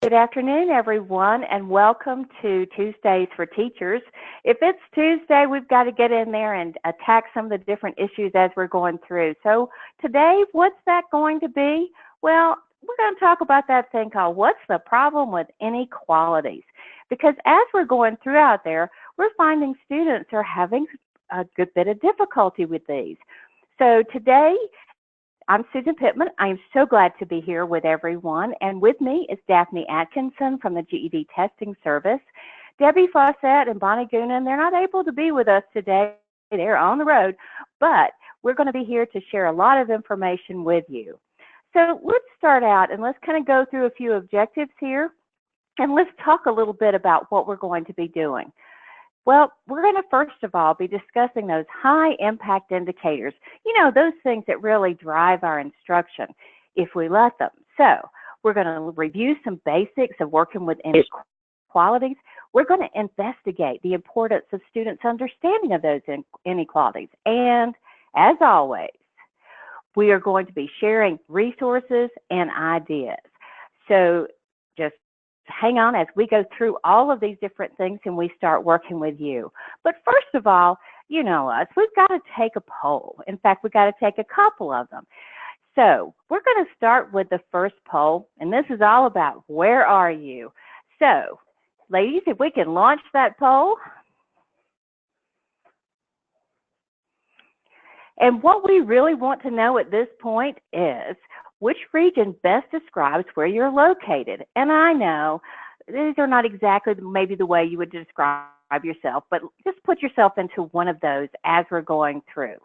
Good afternoon, everyone, and welcome to Tuesdays for Teachers. If it's Tuesday, we've got to get in there and attack some of the different issues as we're going through. So today, what's that going to be? Well, we're going to talk about that thing called what's the problem with inequalities? Because as we're going through out there, we're finding students are having a good bit of difficulty with these. So today, I'm Susan Pittman. I am so glad to be here with everyone. And with me is Daphne Atkinson from the GED Testing Service. Debbie Fawcett and Bonnie Goonan, they're not able to be with us today. They're on the road, but we're going to be here to share a lot of information with you. So let's start out and let's kind of go through a few objectives here. And let's talk a little bit about what we're going to be doing. Well, we're going to first of all be discussing those high impact indicators, those things that really drive our instruction if we let them. So we're going to review some basics of working with inequalities. We're going to investigate the importance of students' understanding of those inequalities. And as always, we are going to be sharing resources and ideas. So just hang on as we go through all of these different things and we start working with you. But first of all, you know us, we've got to take a poll. In fact, we've got to take a couple of them. So we're going to start with the first poll, and this is all about where are you? So, ladies, if we can launch that poll. And what we really want to know at this point is which region best describes where you're located. And I know these are not exactly maybe the way you would describe yourself, but just put yourself into one of those as we're going through.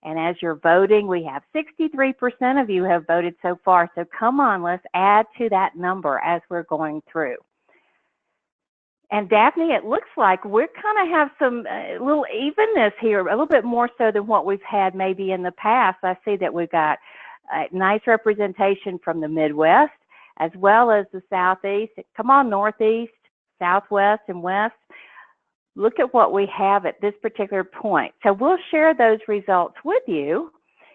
And as you're voting, we have 63% of you have voted so far. So come on, let's add to that number as we're going through. And Daphne, it looks like we kind of have some little evenness here, a little bit more so than what we've had maybe in the past. I see that we've got nice representation from the Midwest as well as the Southeast. Come on, Northeast, Southwest, and West. Look at what we have at this particular point. So we'll share those results with you,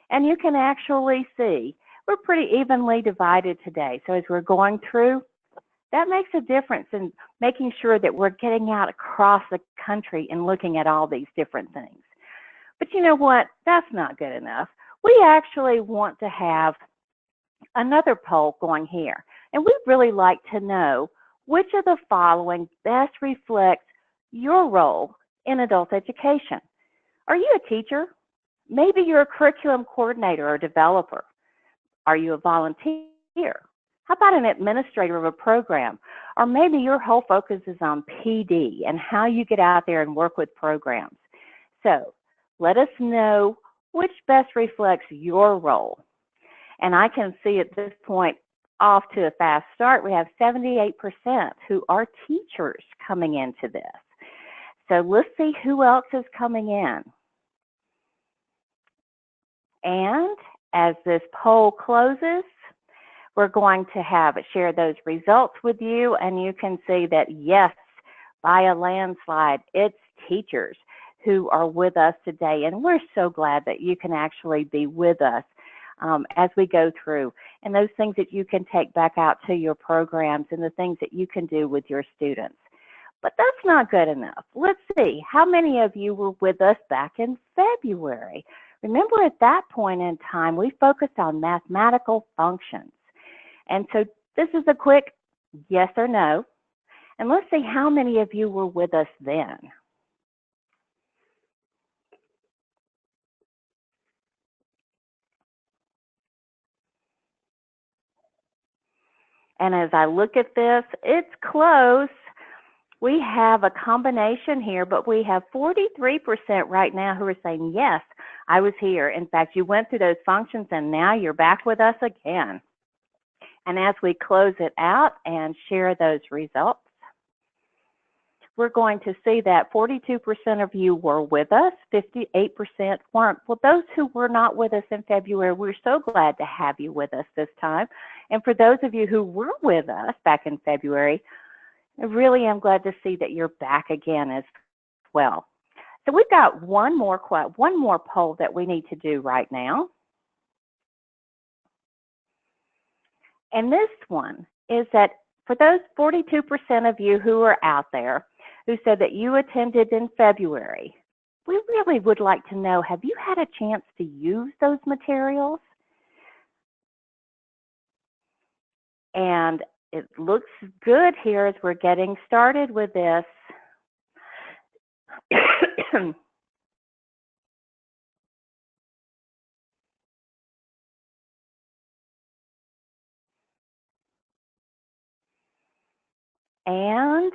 and you can actually see we're pretty evenly divided today. So as we're going through, that makes a difference in making sure that we're getting out across the country and looking at all these different things. But you know what? That's not good enough. We actually want to have another poll going here. And we'd really like to know which of the following best reflects your role in adult education. Are you a teacher? Maybe you're a curriculum coordinator or developer. Are you a volunteer? How about an administrator of a program? Or maybe your whole focus is on PD and how you get out there and work with programs. So let us know which best reflects your role. And I can see at this point, off to a fast start, we have 78% who are teachers coming into this. So let's see who else is coming in. And as this poll closes, we're going to share those results with you, and you can see that yes, by a landslide, it's teachers who are with us today, and we're so glad that you can actually be with us as we go through, and those things that you can take back out to your programs and the things that you can do with your students. But that's not good enough. Let's see, how many of you were with us back in February? Remember, at that point in time, we focused on mathematical functions. And so this is a quick yes or no, and let's see how many of you were with us then. And as I look at this, it's close. We have a combination here, but we have 43% right now who are saying, yes, I was here. In fact, you went through those functions and now you're back with us again. And as we close it out and share those results, we're going to see that 42% of you were with us, 58% weren't. Well, those who were not with us in February, we're so glad to have you with us this time. And for those of you who were with us back in February, I really am glad to see that you're back again as well. So we've got one more poll that we need to do right now. And this one is that For those 42% of you who are out there who said that you attended in February, we really would like to know, have you had a chance to use those materials? And it looks good here as we're getting started with this. And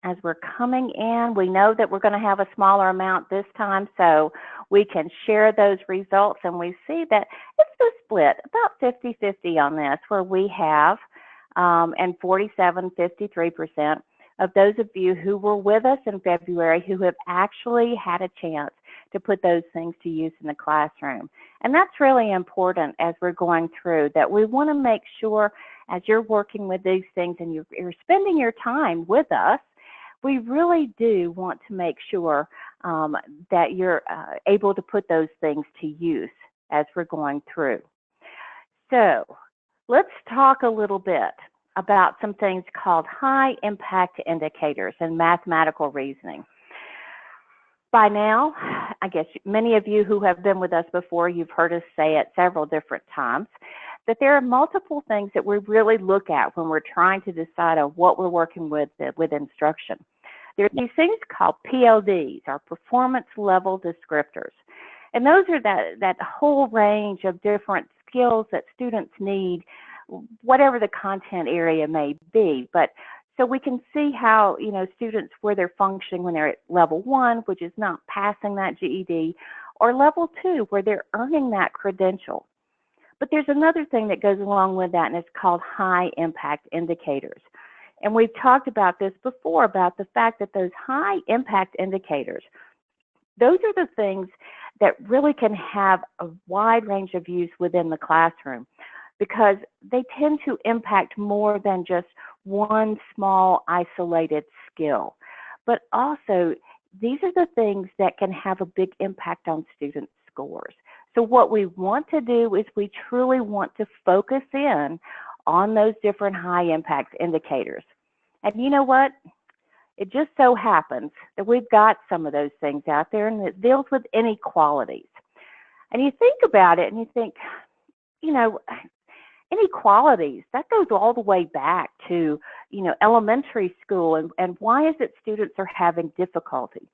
as we're coming in, we know that we're going to have a smaller amount this time, so we can share those results, and we see that it's the split, about 50-50 on this, where we have, and 47-53% of those of you who were with us in February who have actually had a chance to put those things to use in the classroom. And that's really important as we're going through, that we want to make sure as you're working with these things and you're spending your time with us, we really do want to make sure that you're able to put those things to use as we're going through. So let's talk a little bit about some things called high impact indicators and mathematical reasoning. By now, I guess many of you who have been with us before, you've heard us say it several different times, that there are multiple things that we really look at when we're trying to decide on what we're working with instruction. There are these things called PLDs, or performance level descriptors. And those are that whole range of different skills that students need, whatever the content area may be. But so we can see how, students, where they're functioning when they're at level 1, which is not passing that GED, or level 2, where they're earning that credential. But there's another thing that goes along with that, and it's called high impact indicators. And we've talked about this before, about the fact that those high impact indicators, those are the things that really can have a wide range of use within the classroom, because they tend to impact more than just one small isolated skill. But also, these are the things that can have a big impact on student scores. So what we want to do is we truly want to focus in on those different high impact indicators. And you know what? It just so happens that we've got some of those things out there, and it deals with inequalities. And you think about it and you think, inequalities, that goes all the way back to, elementary school, and why is it students are having difficulty?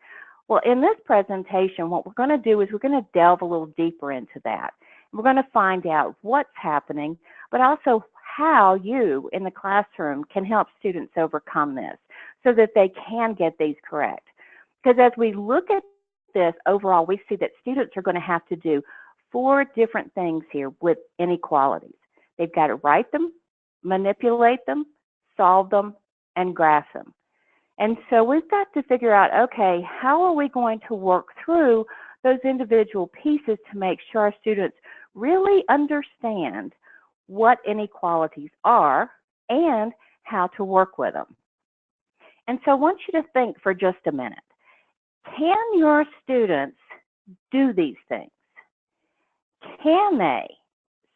Well, in this presentation, what we're going to do is we're going to delve a little deeper into that. We're going to find out what's happening, but also how you in the classroom can help students overcome this so that they can get these correct. Because as we look at this overall, we see that students are going to have to do 4 different things here with inequalities. They've got to write them, manipulate them, solve them, and graph them. And so we've got to figure out, okay, how are we going to work through those individual pieces to make sure our students really understand what inequalities are and how to work with them. And so I want you to think for just a minute. Can your students do these things? Can they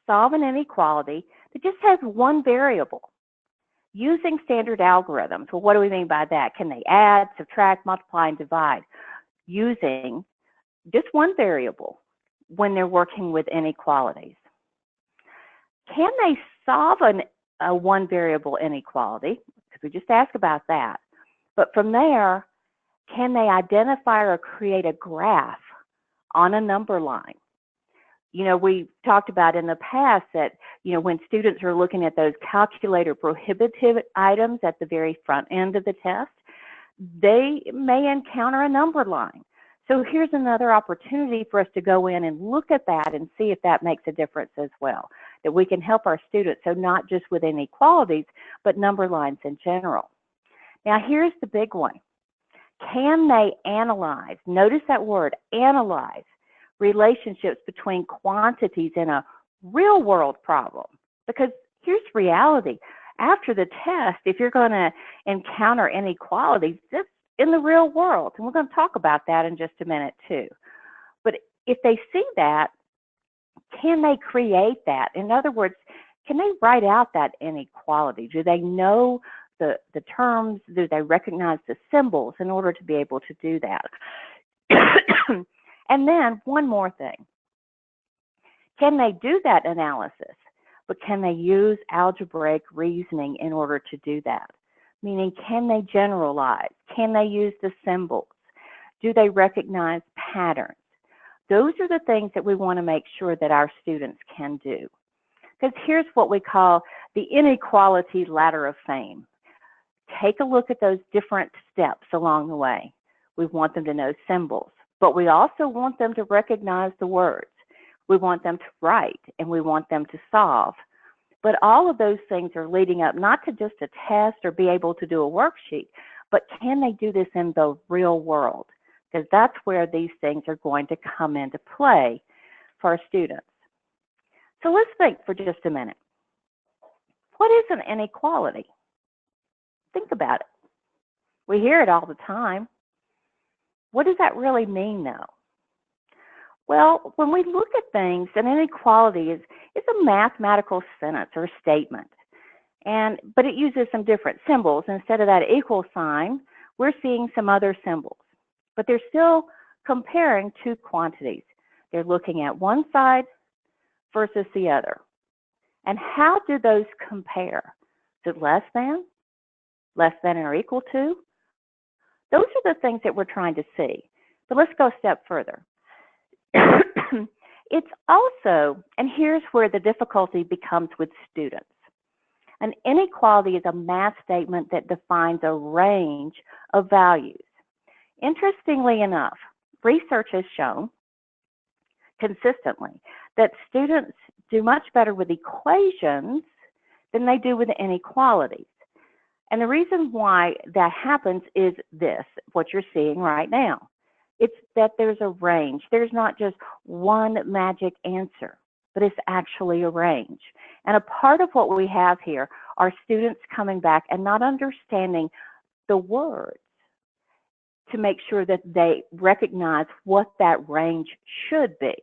solve an inequality that just has one variable using standard algorithms? Well, what do we mean by that? Can they add, subtract, multiply, and divide using just one variable when they're working with inequalities? Can they solve a one variable inequality? Because we just asked about that. But from there, can they identify or create a graph on a number line? We talked about in the past that, when students are looking at those calculator prohibitive items at the very front end of the test, they may encounter a number line. So here's another opportunity for us to go in and look at that and see if that makes a difference as well, that we can help our students, so not just with inequalities, but number lines in general. Now here's the big one. Can they analyze, notice that word, analyze, relationships between quantities in a real world problem? Because here's reality. After the test, if you're going to encounter inequalities, it's in the real world. And we're going to talk about that in just a minute too. But if they see that, can they create that? In other words, can they write out that inequality? Do they know the terms? Do they recognize the symbols in order to be able to do that? And then one more thing. Can they do that analysis? But can they use algebraic reasoning in order to do that? Meaning, can they generalize? Can they use the symbols? Do they recognize patterns? Those are the things that we want to make sure that our students can do. Because here's what we call the inequality ladder of fame. Take a look at those different steps along the way. We want them to know symbols, but we also want them to recognize the words. We want them to write, and we want them to solve. But all of those things are leading up not to just a test or be able to do a worksheet, but can they do this in the real world? Because that's where these things are going to come into play for our students. So let's think for just a minute. What is an inequality? Think about it. We hear it all the time. What does that really mean, though? Well, when we look at things, an inequality is a mathematical sentence or statement, but it uses some different symbols. Instead of that equal sign, we're seeing some other symbols, but they're still comparing two quantities. They're looking at one side versus the other. And how do those compare? Is it less than or equal to? Those are the things that we're trying to see. But let's go a step further. It's also, and here's where the difficulty becomes with students. An inequality is a math statement that defines a range of values. Interestingly enough, research has shown consistently that students do much better with equations than they do with inequalities. And the reason why that happens is this, what you're seeing right now. It's that there's a range. There's not just one magic answer, but it's actually a range. And a part of what we have here are students coming back and not understanding the words to make sure that they recognize what that range should be.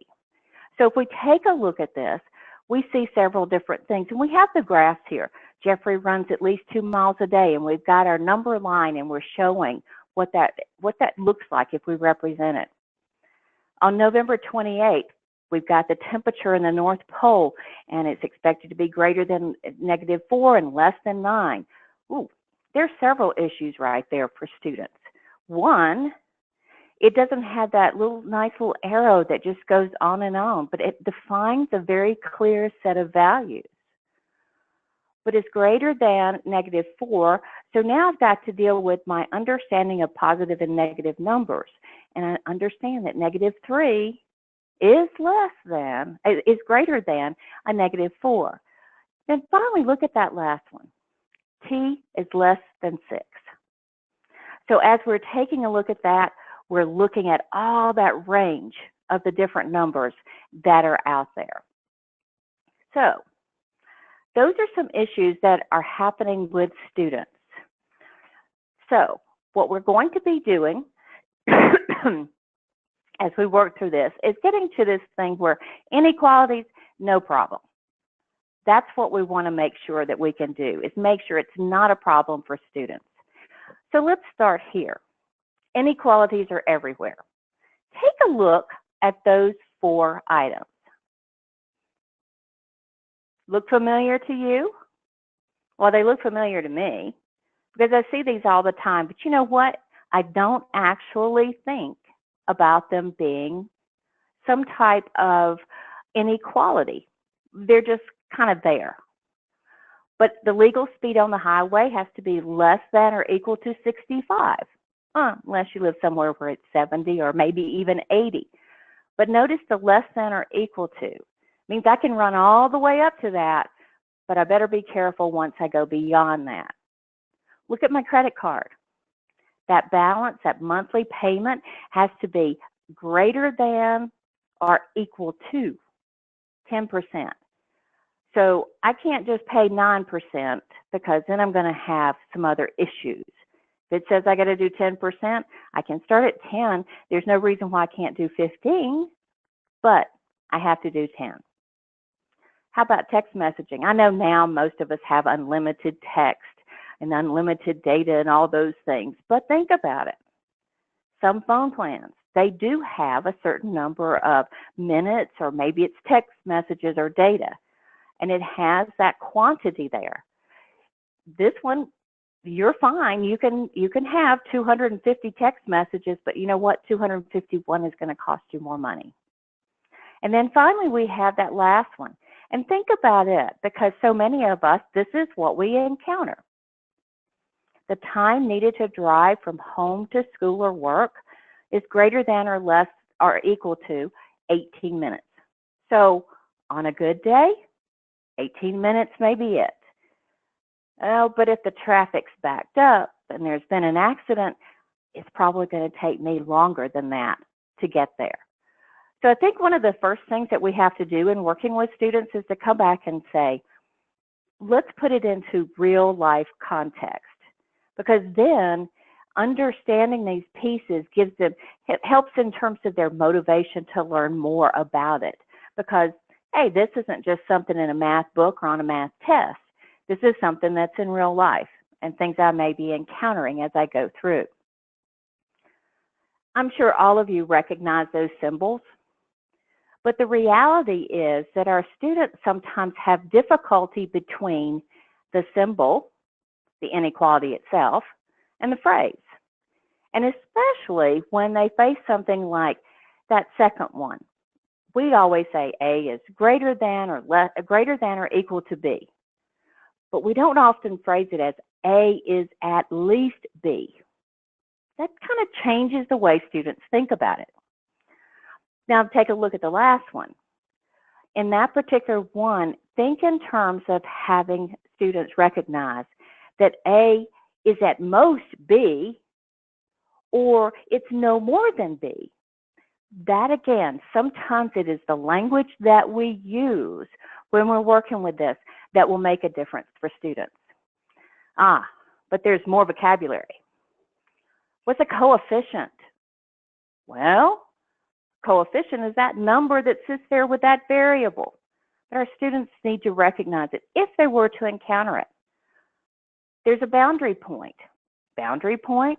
So if we take a look at this, we see several different things. And we have the graphs here. Jeffrey runs at least 2 miles a day, and we've got our number line, and we're showing what that looks like if we represent it. On November 28th, we've got the temperature in the North Pole, and it's expected to be greater than -4 and less than 9. Ooh, there's several issues right there for students. One, it doesn't have that nice little arrow that just goes on, but it defines a very clear set of values. But it's greater than -4, so now I've got to deal with my understanding of positive and negative numbers. And I understand that -3 is greater than a -4. Then finally, look at that last one. T is less than 6. So as we're taking a look at that, we're looking at all that range of the different numbers that are out there. So those are some issues that are happening with students. So what we're going to be doing as we work through this is getting to this thing where inequalities, no problem. That's what we want to make sure that we can do, is make sure it's not a problem for students. So let's start here. Inequalities are everywhere. Take a look at those 4 items. Look familiar to you? Well, they look familiar to me because I see these all the time. But you know what? I don't actually think about them being some type of inequality. They're just kind of there. But the legal speed on the highway has to be less than or equal to 65, unless you live somewhere where it's 70 or maybe even 80. But notice the less than or equal to means I can run all the way up to that, but I better be careful once I go beyond that. Look at my credit card. That balance, that monthly payment has to be greater than or equal to 10%. So I can't just pay 9% because then I'm going to have some other issues. If it says I got to do 10%, I can start at 10. There's no reason why I can't do 15, but I have to do 10. How about text messaging? I know now most of us have unlimited text. and unlimited data and all those things. But think about it. Some phone plans, they do have a certain number of minutes, or maybe it's text messages or data, and it has that quantity there. This one, you're fine. You can have 250 text messages, but you know what? 251 is going to cost you more money. And then finally, we have that last one. And think about it, because so many of us, this is what we encounter. The time needed to drive from home to school or work is greater than or less or equal to 18 minutes. So on a good day, 18 minutes may be it. Oh, but if the traffic's backed up and there's been an accident, it's probably going to take me longer than that to get there. So I think one of the first things that we have to do in working with students is to come back and say, let's put it into real life context, because then understanding these pieces gives them, it helps in terms of their motivation to learn more about it. Because, hey, this isn't just something in a math book or on a math test. This is something that's in real life and things I may be encountering as I go through. I'm sure all of you recognize those symbols, but the reality is that our students sometimes have difficulty between the symbol, the inequality itself, and the phrase. And especially when they face something like that second one. We always say A is greater than or equal to B. But we don't often phrase it as A is at least B. That kind of changes the way students think about it. Now take a look at the last one. In that particular one, think in terms of having students recognize that A is at most B, or it's no more than B. That again, sometimes it is the language that we use when we're working with this that will make a difference for students. But there's more vocabulary. What's a coefficient? Well, coefficient is that number that sits there with that variable. But our students need to recognize it if they were to encounter it. There's a boundary point. Boundary point?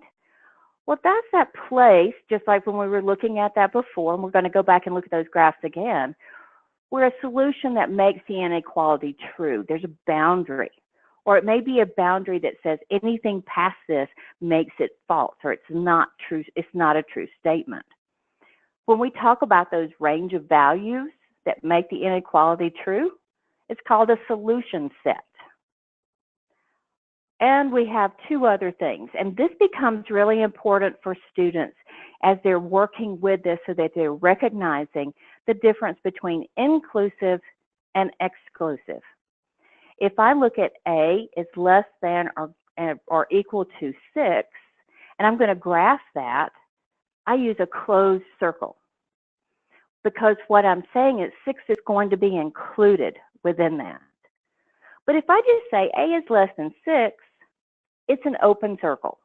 Well, that's that place, just like when we were looking at that before, and we're going to go back and look at those graphs again, where a solution that makes the inequality true. There's a boundary. Or it may be a boundary that says anything past this makes it false, or it's not true, it's not a true statement. When we talk about those range of values that make the inequality true, it's called a solution set. And we have two other things, and this becomes really important for students as they're working with this, so that they're recognizing the difference between inclusive and exclusive. If I look at A is less than or equal to 6, and I'm going to graph that, I use a closed circle, because what I'm saying is 6 is going to be included within that. But if I just say A is less than 6, it's an open circle,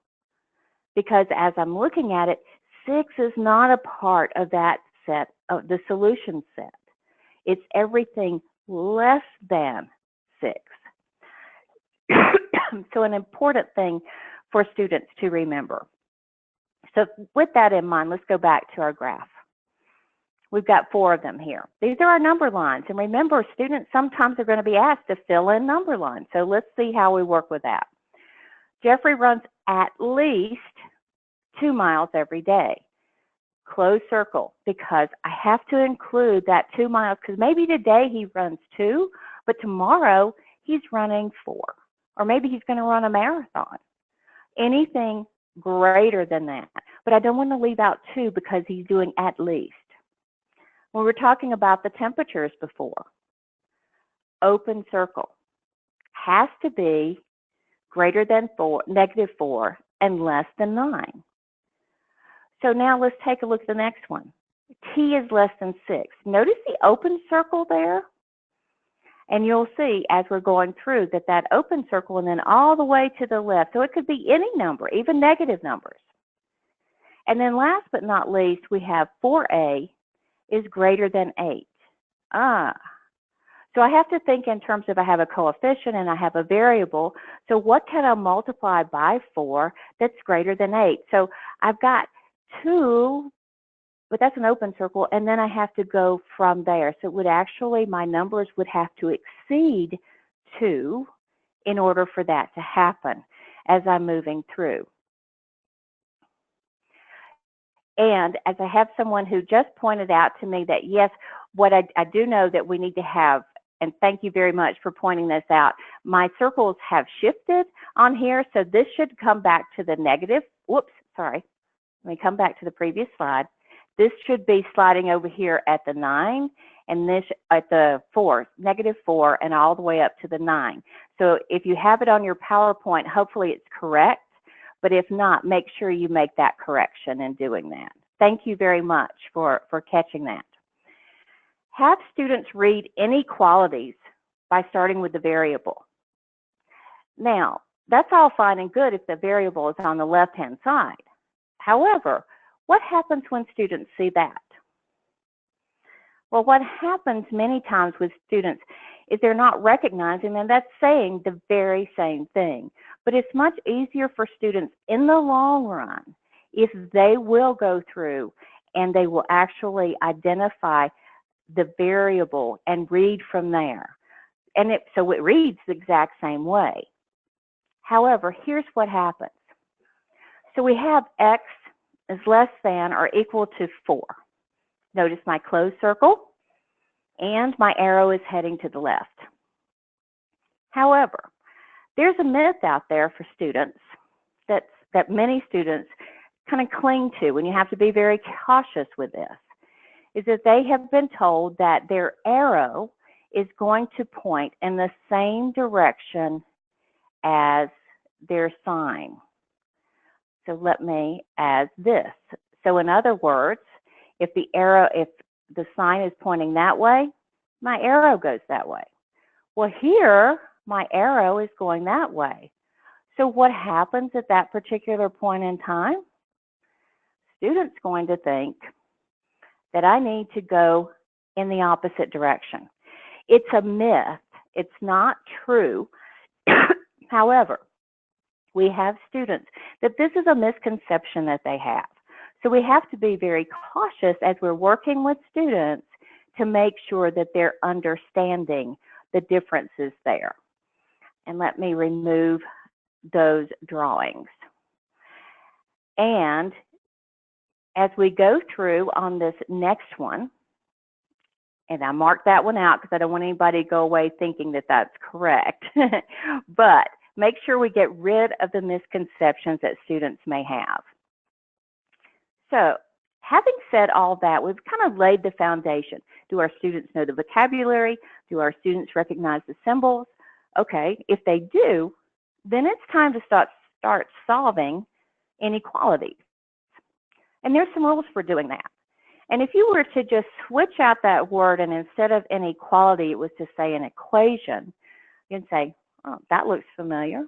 because as I'm looking at it, 6 is not a part of that set, of the solution set. It's everything less than 6. So an important thing for students to remember. So with that in mind, let's go back to our graph. We've got 4 of them here. These are our number lines. And remember, students sometimes are going to be asked to fill in number lines. So let's see how we work with that. Jeffrey runs at least 2 miles every day. Closed circle, because I have to include that 2 miles, because maybe today he runs 2, but tomorrow he's running 4. Or maybe he's going to run a marathon. Anything greater than that. But I don't want to leave out 2 because he's doing at least. When we were talking about the temperatures before, open circle has to be greater than -4 and less than 9. So now let's take a look at the next one. T is less than 6. Notice the open circle there? And you'll see as we're going through that open circle and then all the way to the left. So it could be any number, even negative numbers. And then last but not least, we have 4A is greater than 8. So I have to think in terms of I have a coefficient and I have a variable. So what can I multiply by 4 that's greater than 8? So I've got 2, but that's an open circle, and then I have to go from there. So it would actually, my numbers would have to exceed 2 in order for that to happen as I'm moving through. And as I have someone who just pointed out to me that, yes, what I do know that we need to have, and thank you very much for pointing this out, my circles have shifted on here, so this should come back to the negative. Whoops, sorry. Let me come back to the previous slide. This should be sliding over here at the 9, and this at the 4, -4, and all the way up to the 9. So if you have it on your PowerPoint, hopefully it's correct, but if not, make sure you make that correction in doing that. Thank you very much for catching that. Have students read inequalities by starting with the variable. Now, that's all fine and good if the variable is on the left-hand side. However, what happens when students see that? Well, what happens many times with students is they're not recognizing that that's saying the very same thing. But it's much easier for students in the long run if they will go through and they will actually identify the variable and read from there. And so it reads the exact same way. However, here's what happens. So we have x is less than or equal to 4. Notice my closed circle and my arrow is heading to the left. However, there's a myth out there for students that many students kind of cling to, and you have to be very cautious with this, is that they have been told that their arrow is going to point in the same direction as their sign. So let me as this. So in other words, if the sign is pointing that way, my arrow goes that way. Well, here, my arrow is going that way. So what happens at that particular point in time? Student's going to think that I need to go in the opposite direction. It's a myth. It's not true. However, we have students that this is a misconception that they have. So we have to be very cautious as we're working with students to make sure that they're understanding the differences there. And let me remove those drawings. And as we go through on this next one, and I marked that one out because I don't want anybody to go away thinking that that's correct, but make sure we get rid of the misconceptions that students may have. So, having said all that, we've kind of laid the foundation. Do our students know the vocabulary? Do our students recognize the symbols? Okay, if they do, then it's time to start solving inequalities. And there's some rules for doing that. And if you were to just switch out that word and instead of inequality, it was to say an equation, you can say, oh, that looks familiar.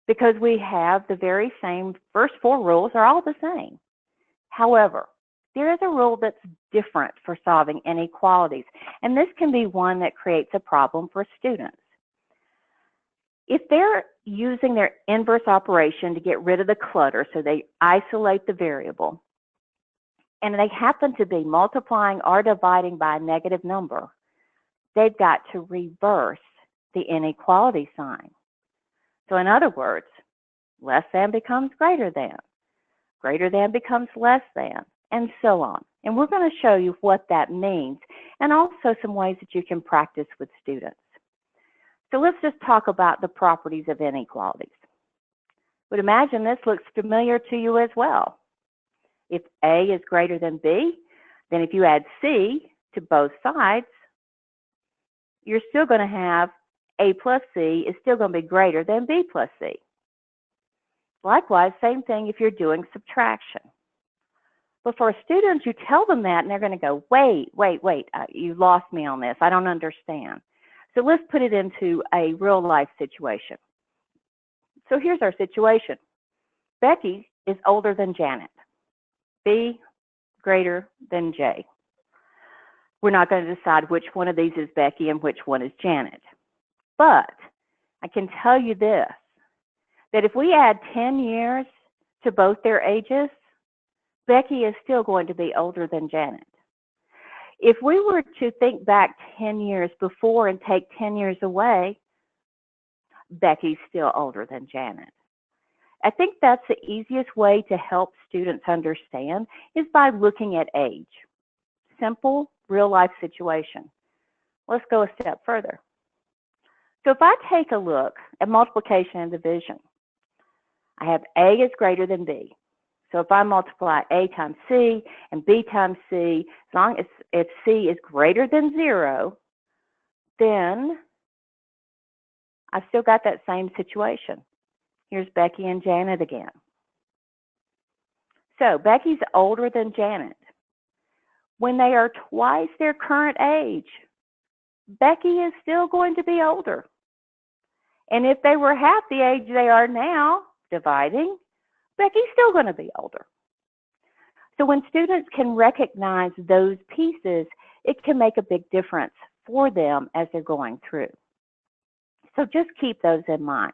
Because we have the very same, first 4 rules are all the same. However, there is a rule that's different for solving inequalities, and this can be one that creates a problem for students. If they're using their inverse operation to get rid of the clutter, so they isolate the variable, and they happen to be multiplying or dividing by a negative number, they've got to reverse the inequality sign. So in other words, less than becomes greater than becomes less than, and so on. And we're going to show you what that means, and also some ways that you can practice with students. So let's just talk about the properties of inequalities. But imagine this looks familiar to you as well. If A is greater than B, then if you add C to both sides, you're still going to have A plus C is still going to be greater than B plus C. Likewise, same thing if you're doing subtraction. But for students, you tell them that and they're going to go, wait, you lost me on this. I don't understand. So let's put it into a real life situation. So here's our situation. Becky is older than Janet. B greater than J. We're not going to decide which one of these is Becky and which one is Janet. But I can tell you this, that if we add 10 years to both their ages, Becky is still going to be older than Janet. If we were to think back 10 years before and take 10 years away, Becky's still older than Janet. I think that's the easiest way to help students understand is by looking at age. Simple, real-life situation. Let's go a step further. So if I take a look at multiplication and division, I have A is greater than B. So if I multiply A times C and B times C, as long as C is greater than 0, then I've still got that same situation. Here's Becky and Janet again. So Becky's older than Janet. When they are twice their current age, Becky is still going to be older. And if they were half the age they are now, dividing, Becky's still going to be older. So when students can recognize those pieces, it can make a big difference for them as they're going through. So just keep those in mind.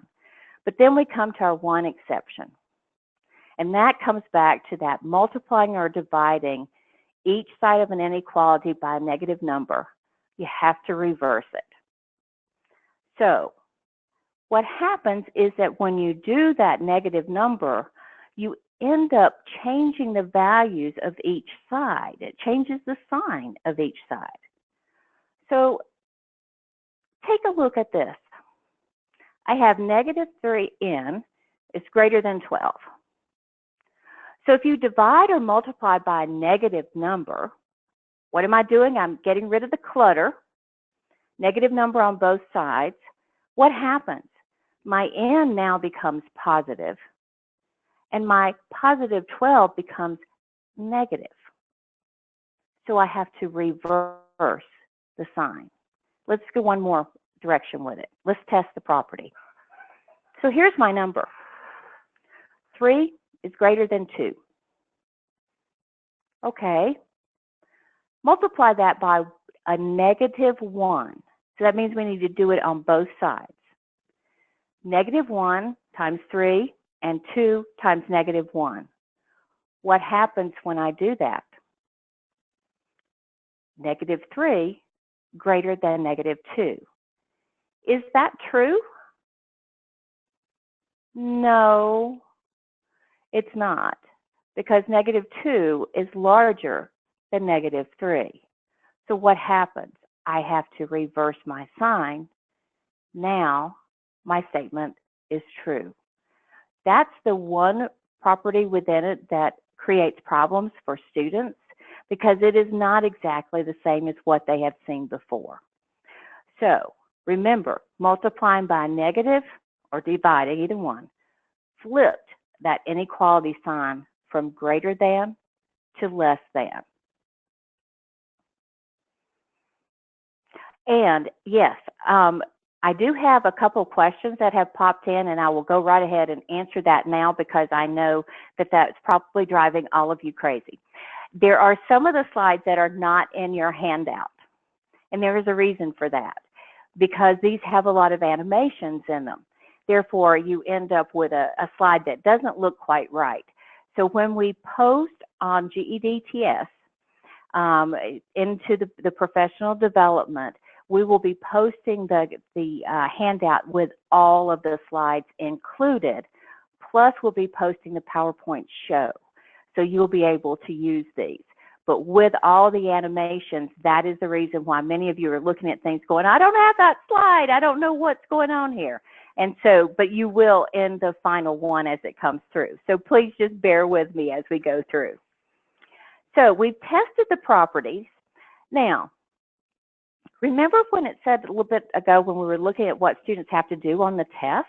But then we come to our one exception. And that comes back to that multiplying or dividing each side of an inequality by a negative number. You have to reverse it. So what happens is that when you do that negative number, you end up changing the values of each side. It changes the sign of each side. So take a look at this. I have negative 3n is greater than 12. So if you divide or multiply by a negative number, what am I doing? I'm getting rid of the clutter, negative number on both sides. What happens? My n now becomes positive, and my positive 12 becomes negative. So I have to reverse the sign. Let's go one more direction with it. Let's test the property. So here's my number. 3 is greater than 2. Okay. Multiply that by a negative 1. So that means we need to do it on both sides. Negative 1 times 3 and 2 times negative 1. What happens when I do that? Negative 3 greater than negative 2. Is that true? No, it's not, because negative 2 is larger than negative 3. So what happens? I have to reverse my sign. Now my statement is true. That's the one property within it that creates problems for students because it is not exactly the same as what they have seen before. So remember, multiplying by a negative or dividing, either one, flipped that inequality sign from greater than to less than. And yes, I do have a couple questions that have popped in, and I will go right ahead and answer that now because I know that that's probably driving all of you crazy. There are some of the slides that are not in your handout, and there is a reason for that, because these have a lot of animations in them. Therefore, you end up with a slide that doesn't look quite right. So when we post on GEDTS into the professional development, we will be posting the handout with all of the slides included, plus we'll be posting the PowerPoint show. So you'll be able to use these. But with all the animations, that is the reason why many of you are looking at things going, I don't have that slide. I don't know what's going on here. And so, but you will in the final one as it comes through. So please just bear with me as we go through. So we've tested the properties. Now, remember when it said a little bit ago when we were looking at what students have to do on the test?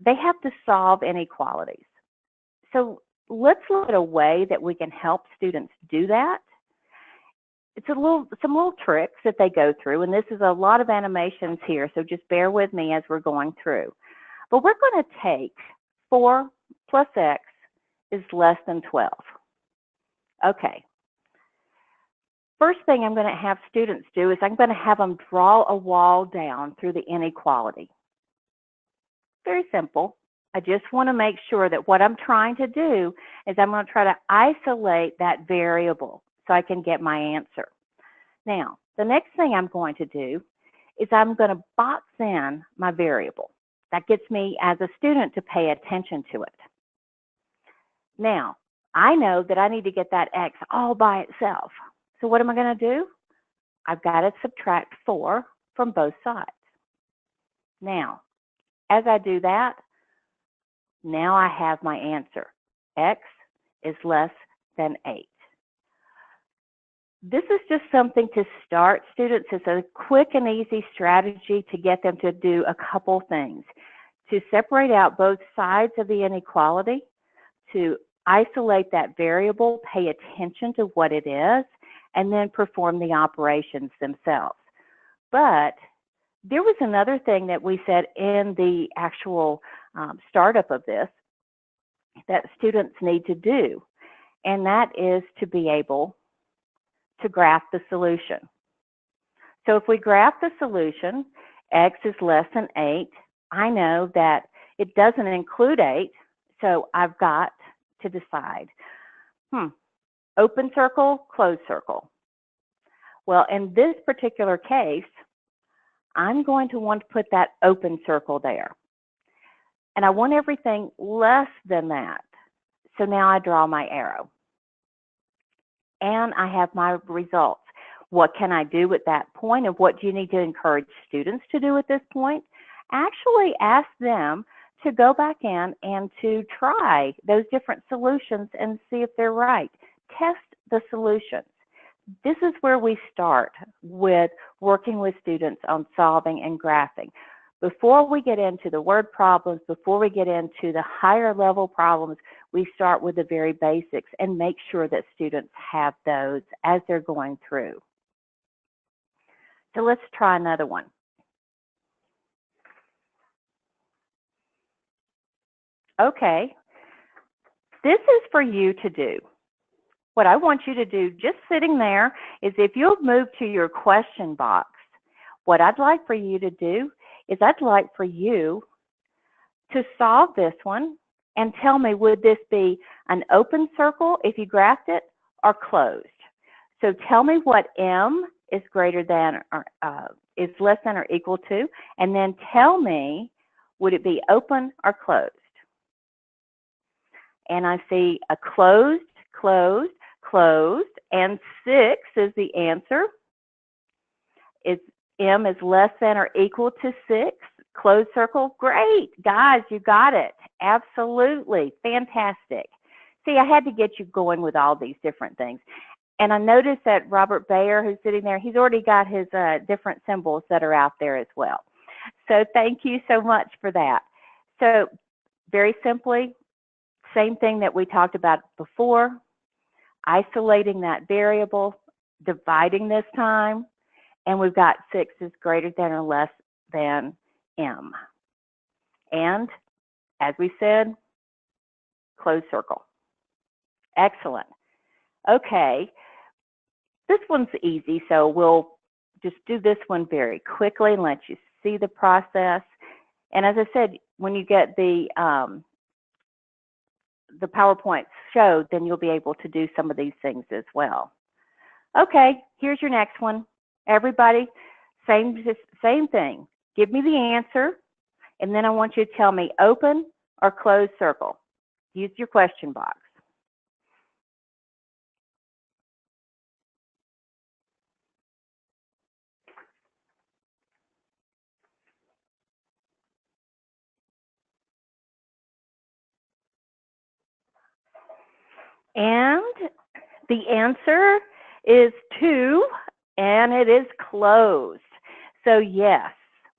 They have to solve inequalities. So let's look at a way that we can help students do that. It's some little tricks that they go through, and this is a lot of animations here, so just bear with me as we're going through. But we're going to take 4 plus x is less than 12. Okay. First thing I'm going to have students do is I'm going to have them draw a wall down through the inequality. Very simple. I just want to make sure that what I'm trying to do is I'm going to try to isolate that variable so I can get my answer. Now, the next thing I'm going to do is I'm going to box in my variable. That gets me as a student to pay attention to it. Now, I know that I need to get that x all by itself. So what am I going to do? I've got to subtract 4 from both sides. Now, as I do that, now I have my answer. X is less than 8. This is just something to start students. It's a quick and easy strategy to get them to do a couple things. To separate out both sides of the inequality, to isolate that variable, pay attention to what it is, and then perform the operations themselves. But there was another thing that we said in the actual startup of this that students need to do, and that is to be able to graph the solution. So if we graph the solution, x is less than 8, I know that it doesn't include 8, so I've got to decide, open circle, closed circle. Well, in this particular case, I'm going to want to put that open circle there. And I want everything less than that. So now I draw my arrow. And I have my results. What can I do at that point? And what do you need to encourage students to do at this point? Actually ask them to go back in and to try those different solutions and see if they're right. Test the solutions. This is where we start with working with students on solving and graphing. Before we get into the word problems, before we get into the higher level problems, we start with the very basics and make sure that students have those as they're going through. So let's try another one. Okay, this is for you to do. What I want you to do just sitting there is if you'll move to your question box, what I'd like for you to do is I'd like for you to solve this one and tell me, would this be an open circle if you graphed it or closed? So tell me what M is greater than or is less than or equal to, and then tell me, would it be open or closed? And I see a closed, closed, closed, and 6 is the answer. Is M is less than or equal to 6? Closed circle, great. Guys, you got it. Absolutely, fantastic. See, I had to get you going with all these different things. And I noticed that Robert Bayer, who's sitting there, he's already got his different symbols that are out there as well. So thank you so much for that. So very simply, same thing that we talked about before, isolating that variable, dividing this time, and we've got 6 is greater than or less than M. And as we said, closed circle. Excellent. Okay, this one's easy, so we'll just do this one very quickly and let you see the process. And as I said, when you get the PowerPoint showed, then you'll be able to do some of these things as well. Okay, here's your next one. Everybody, same thing. Give me the answer, and then I want you to tell me open or closed circle. Use your question box. And the answer is 2, and it is closed. So yes,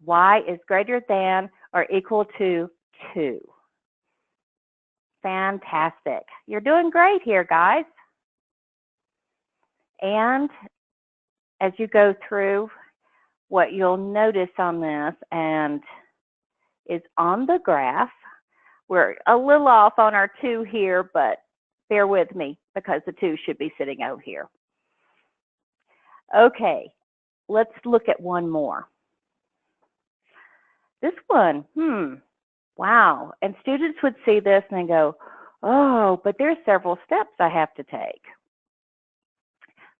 y is greater than or equal to 2. Fantastic. You're doing great here, guys. And as you go through, what you'll notice on this and is on the graph, we're a little off on our 2 here, but bear with me because the 2 should be sitting out here. Okay, let's look at one more. This one, wow. And students would see this and they go, oh, but there's several steps I have to take.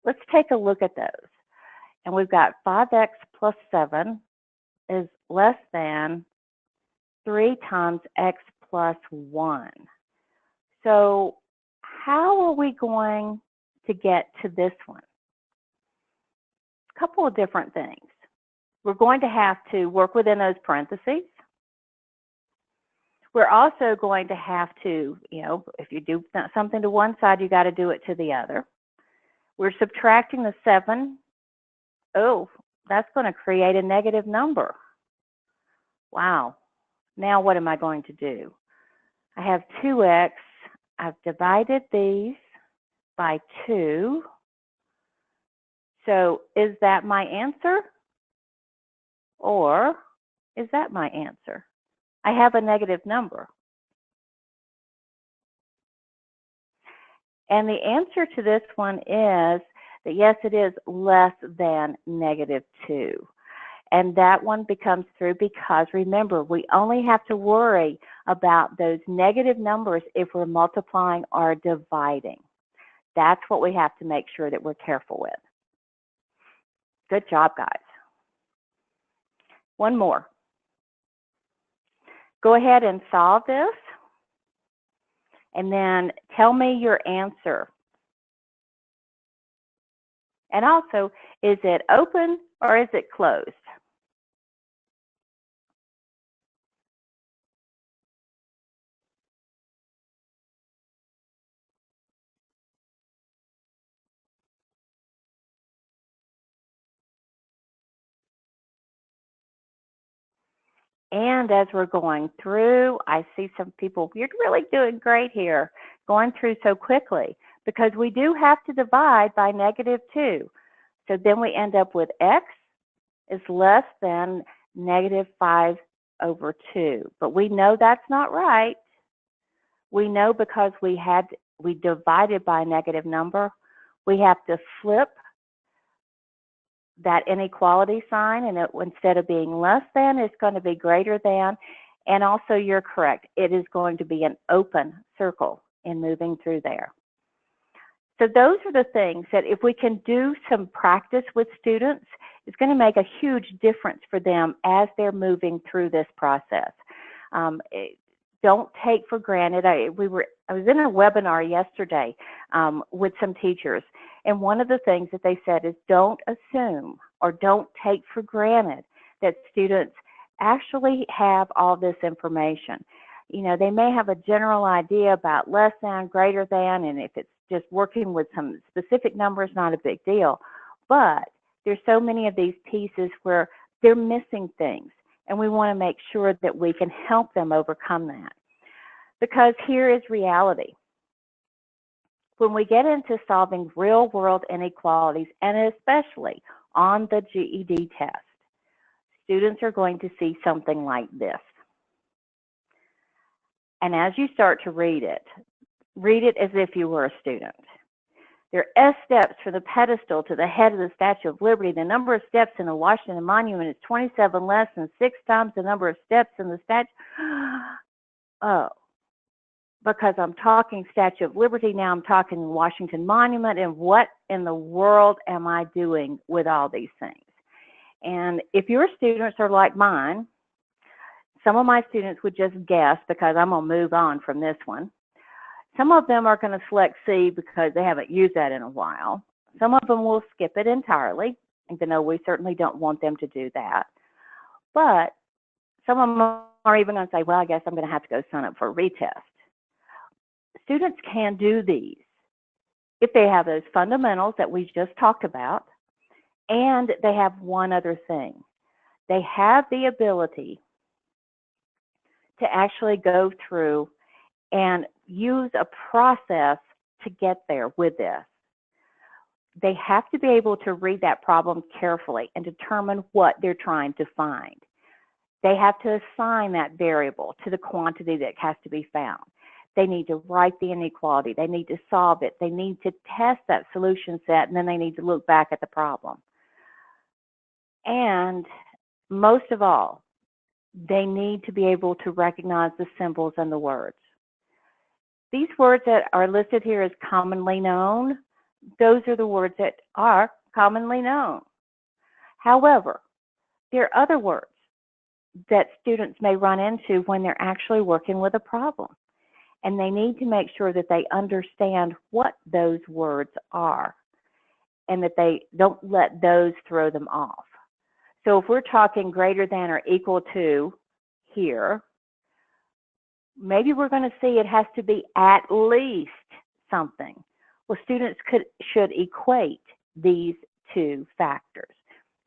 Let's take a look at those. And we've got 5x plus 7 is less than 3 times x plus 1. So how are we going to get to this one? A couple of different things. We're going to have to work within those parentheses. We're also going to have to, if you do something to one side, you got to do it to the other. We're subtracting the 7. Oh, that's going to create a negative number. Wow. Now what am I going to do? I have 2x. I've divided these by 2. So is that my answer? Or is that my answer? I have a negative number. And the answer to this one is that yes, it is less than -2. And that one becomes true because remember, we only have to worry about those negative numbers if we're multiplying or dividing. That's what we have to make sure that we're careful with. Good job, guys. One more. Go ahead and solve this. And then tell me your answer. And also, is it open or is it closed? And as we're going through, I see some people, you're really doing great here, going through so quickly, because we do have to divide by -2. So then we end up with x is less than -5/2. But we know that's not right. We know because we divided by a negative number, we have to flip that inequality sign, and instead of being less than, it's going to be greater than. And also, you're correct, it is going to be an open circle in moving through there. So those are the things that if we can do some practice with students, it's going to make a huge difference for them as they're moving through this process. Don't take for granted. I was in a webinar yesterday with some teachers, and one of the things that they said is don't assume or don't take for granted that students actually have all this information. They may have a general idea about less than, greater than, and if it's just working with some specific numbers, not a big deal. But there's so many of these pieces where they're missing things, and we want to make sure that we can help them overcome that. Because here is reality. When we get into solving real-world inequalities, and especially on the GED test, students are going to see something like this. And as you start to read it as if you were a student. There are S steps from the pedestal to the head of the Statue of Liberty. The number of steps in the Washington Monument is 27 less than 6 times the number of steps in the statue. Oh, because I'm talking Statue of Liberty, now I'm talking Washington Monument, and what in the world am I doing with all these things? And if your students are like mine, some of my students would just guess, because I'm going to move on from this one. Some of them are going to select C because they haven't used that in a while. Some of them will skip it entirely, even though we certainly don't want them to do that. But some of them are even going to say, well, I guess I'm going to have to go sign up for a retest. Students can do these if they have those fundamentals that we just talked about, and they have one other thing. They have the ability to actually go through and use a process to get there with this. They have to be able to read that problem carefully and determine what they're trying to find. They have to assign that variable to the quantity that has to be found. They need to write the inequality. They need to solve it. They need to test that solution set, and then they need to look back at the problem. And most of all, they need to be able to recognize the symbols and the words. These words that are listed here as commonly known, those are the words that are commonly known. However, there are other words that students may run into when they're actually working with a problem. And they need to make sure that they understand what those words are and that they don't let those throw them off. So if we're talking greater than or equal to here, maybe we're going to see it has to be at least something. Well, students should equate these two factors.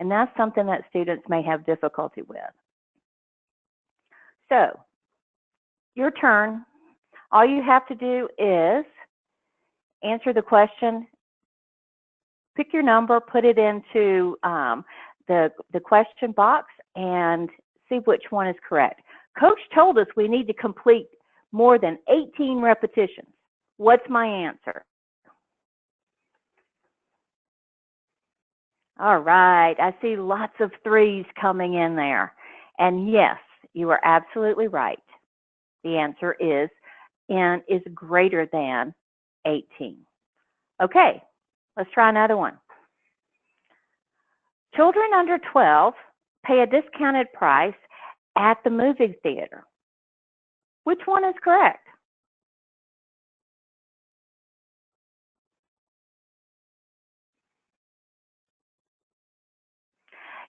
And that's something that students may have difficulty with. So, your turn. All you have to do is answer the question, pick your number, put it into the question box, and see which one is correct. Coach told us we need to complete more than 18 repetitions. What's my answer? All right, I see lots of 3s coming in there. And yes, you are absolutely right. The answer is N is greater than 18. Okay, let's try another one. Children under 12 pay a discounted price at the movie theater. Which one is correct?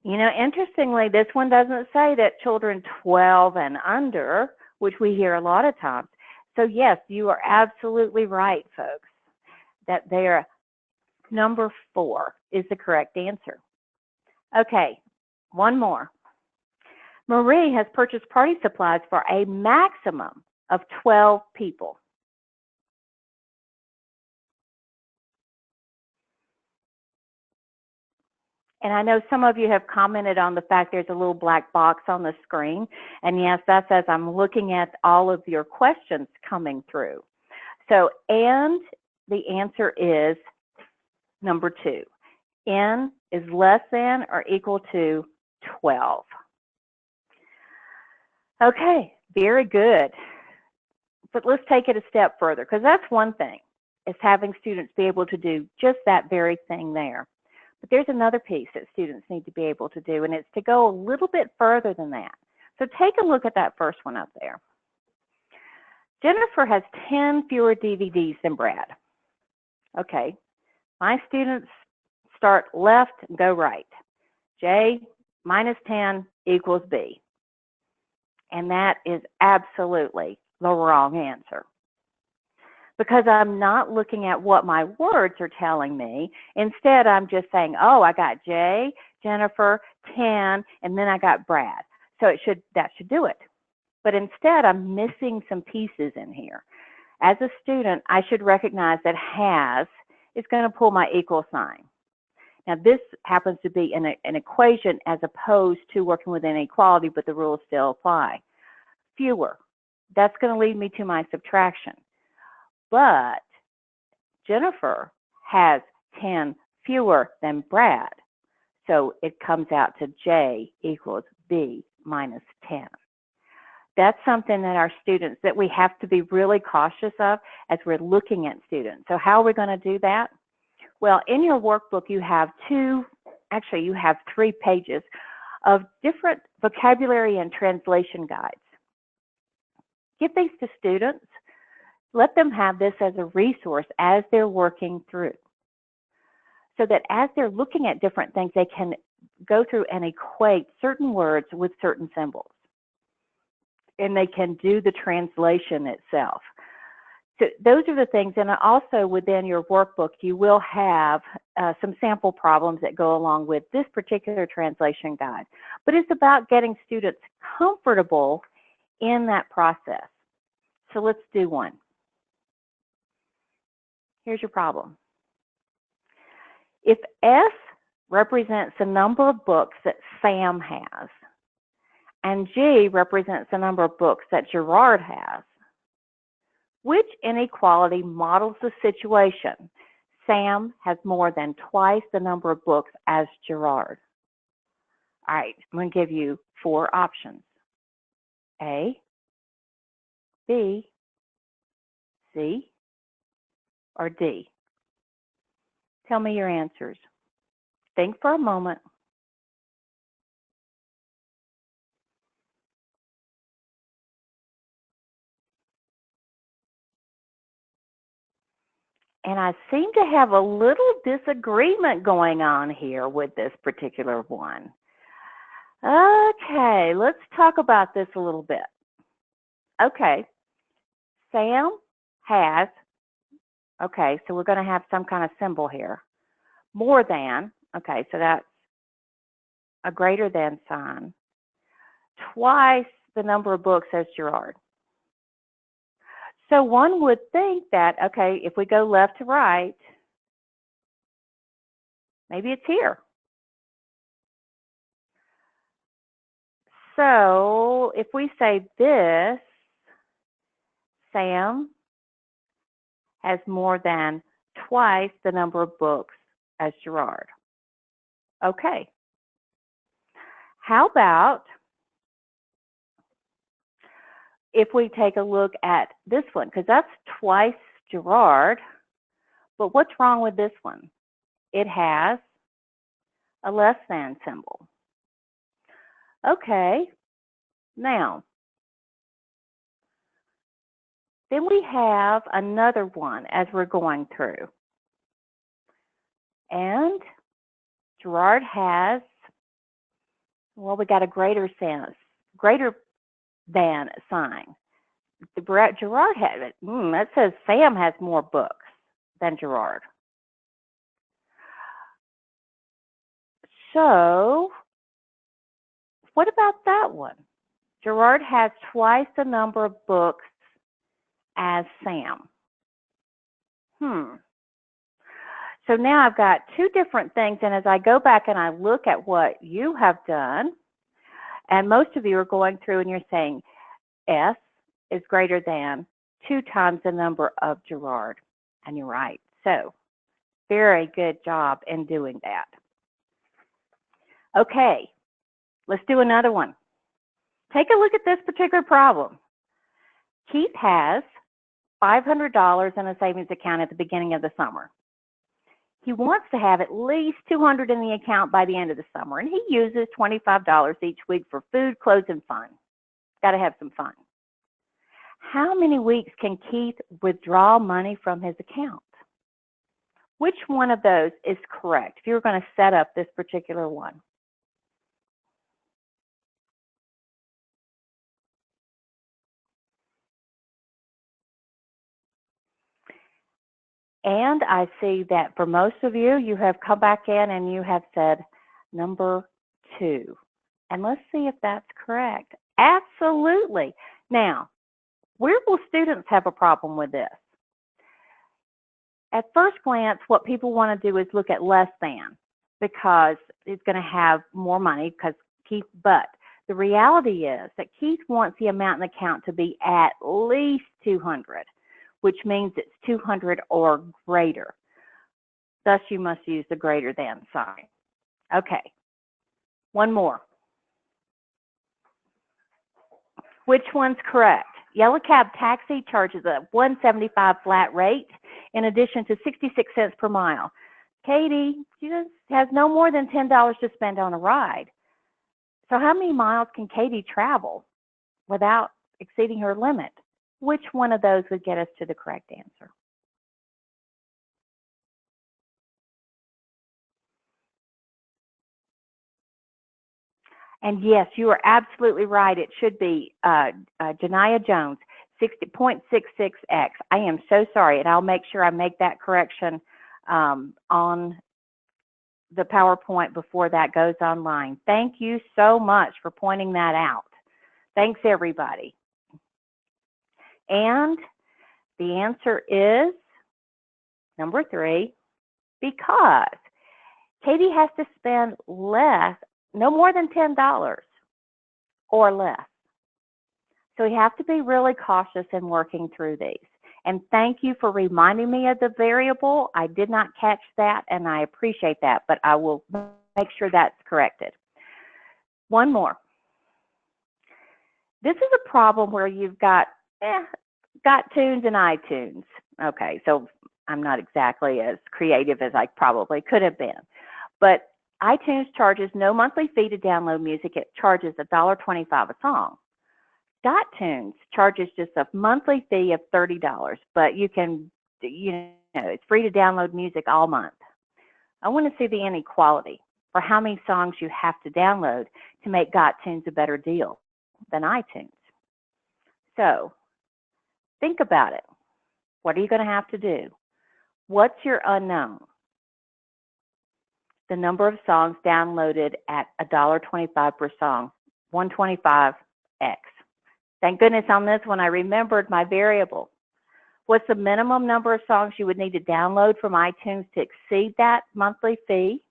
You know, interestingly, this one doesn't say that children 12 and under, which we hear a lot of times. So yes, you are absolutely right, folks, that there, number 4 is the correct answer. Okay, one more. Marie has purchased party supplies for a maximum of 12 people. And I know some of you have commented on the fact there's a little black box on the screen. And yes, that's as I'm looking at all of your questions coming through. So, and the answer is number 2. N is less than or equal to 12. Okay, very good. But let's take it a step further, because that's one thing, is having students be able to do just that very thing there. But there's another piece that students need to be able to do, and it's to go a little bit further than that. So take a look at that first one up there. Jennifer has 10 fewer DVDs than Brad. Okay, my students start left and go right. J minus 10 equals B. And that is absolutely the wrong answer. Because I'm not looking at what my words are telling me. Instead, I'm just saying, oh, I got J, Jennifer, 10, and then I got Brad. So that should do it. But instead, I'm missing some pieces in here. As a student, I should recognize that has is going to pull my equal sign. Now, this happens to be an equation as opposed to working with inequality, but the rules still apply. Fewer, that's going to lead me to my subtraction. But Jennifer has 10 fewer than Brad, so it comes out to J equals B minus 10. That's something that our students, that we have to be really cautious of as we're looking at students. So how are we going to do that? Well, in your workbook, you have you have 3 pages of different vocabulary and translation guides. Give these to students. Let them have this as a resource as they're working through, so that as they're looking at different things, they can go through and equate certain words with certain symbols. And they can do the translation itself. So those are the things. And also within your workbook, you will have some sample problems that go along with this particular translation guide. But it's about getting students comfortable in that process. So let's do one. Here's your problem. If S represents the number of books that Sam has, and G represents the number of books that Gerard has, Which inequality models the situation? Sam has more than twice the number of books as Gerard. All right, I'm going to give you 4 options. A, B, C, or D. Tell me your answers. Think for a moment. And I seem to have a little disagreement going on here with this particular one. Okay, let's talk about this a little bit. Okay, Sam has, okay, so we're going to have some kind of symbol here. More than, okay, so that's a greater than sign. Twice the number of books as Gerard. So one would think that, okay, if we go left to right, maybe it's here. So if we say this, Sam has more than twice the number of books as Gerard. Okay. How about if we take a look at this one, because that's twice Gerard, but what's wrong with this one? It has a less than symbol. Okay, now, then we have another one as we're going through. And Gerard has, well, we got a greater than sign. Gerard has it. That says Sam has more books than Gerard. So, what about that one? Gerard has twice the number of books as Sam. So now I've got 2 different things, and as I go back and I look at what you have done, and most of you are going through and you're saying S is greater than 2 times the number of Gerard, and you're right. So, very good job in doing that. Okay, let's do another one. Take a look at this particular problem. Keith has $500 in a savings account at the beginning of the summer. He wants to have at least $200 in the account by the end of the summer, and he uses $25 each week for food, clothes, and fun. Got to have some fun. How many weeks can Keith withdraw money from his account? Which one of those is correct if you were going to set up this particular one? And I see that for most of you, you have come back in and you have said number 2. And let's see if that's correct. Absolutely. Now, where will students have a problem with this? At first glance, what people want to do is look at less than, because it's going to have more money because Keith, but the reality is that Keith wants the amount in the account to be at least 200, which means it's 200 or greater. Thus, you must use the greater than sign. Okay, one more. Which one's correct? Yellow Cab Taxi charges a $1.75 flat rate in addition to 66 cents per mile. Katie, she just has no more than $10 to spend on a ride. So how many miles can Katie travel without exceeding her limit? Which one of those would get us to the correct answer? And yes, you are absolutely right. It should be Janiyah Jones, 60.66x. I am so sorry, and I'll make sure I make that correction on the PowerPoint before that goes online. Thank you so much for pointing that out. Thanks, everybody. And the answer is number 3, because Katie has to spend less, no more than $10 or less. So we have to be really cautious in working through these. And thank you for reminding me of the variable. I did not catch that, and I appreciate that, but I will make sure that's corrected. One more. This is a problem where you've got tunes and iTunes. Okay, so I'm not exactly as creative as I probably could have been. But iTunes charges no monthly fee to download music. It charges $1.25 a song. GEDTS charges just a monthly fee of $30, but you can, it's free to download music all month. I want to see the inequality for how many songs you have to download to make GEDTS a better deal than iTunes. So think about it. What are you going to have to do? What's your unknown? The number of songs downloaded at $1.25 per song, 125x. Thank goodness on this one I remembered my variable. What's the minimum number of songs you would need to download from iTunes to exceed that monthly fee?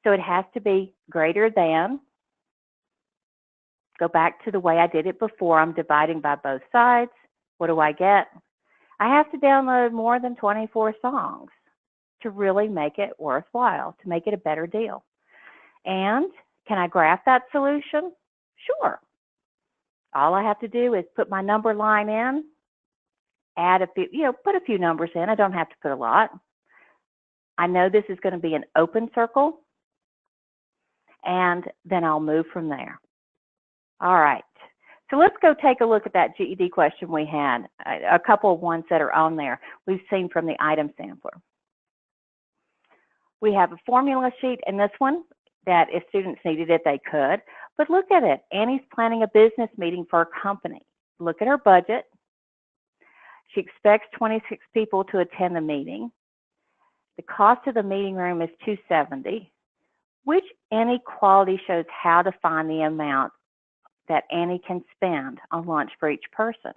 So it has to be greater than. Go back to the way I did it before. I'm dividing by both sides. What do I get? I have to download more than 24 songs to really make it worthwhile, to make it a better deal. And can I graph that solution? Sure. All I have to do is put my number line in, add a few, put a few numbers in. I don't have to put a lot. I know this is going to be an open circle, and then I'll move from there. All right. So let's go take a look at that GED question we had, a couple of ones that are on there we've seen from the item sampler. We have a formula sheet in this one that if students needed it, they could. But look at it. Annie's planning a business meeting for her company. Look at her budget. She expects 26 people to attend the meeting. The cost of the meeting room is $270. Which inequality shows how to find the amount that Annie can spend on lunch for each person?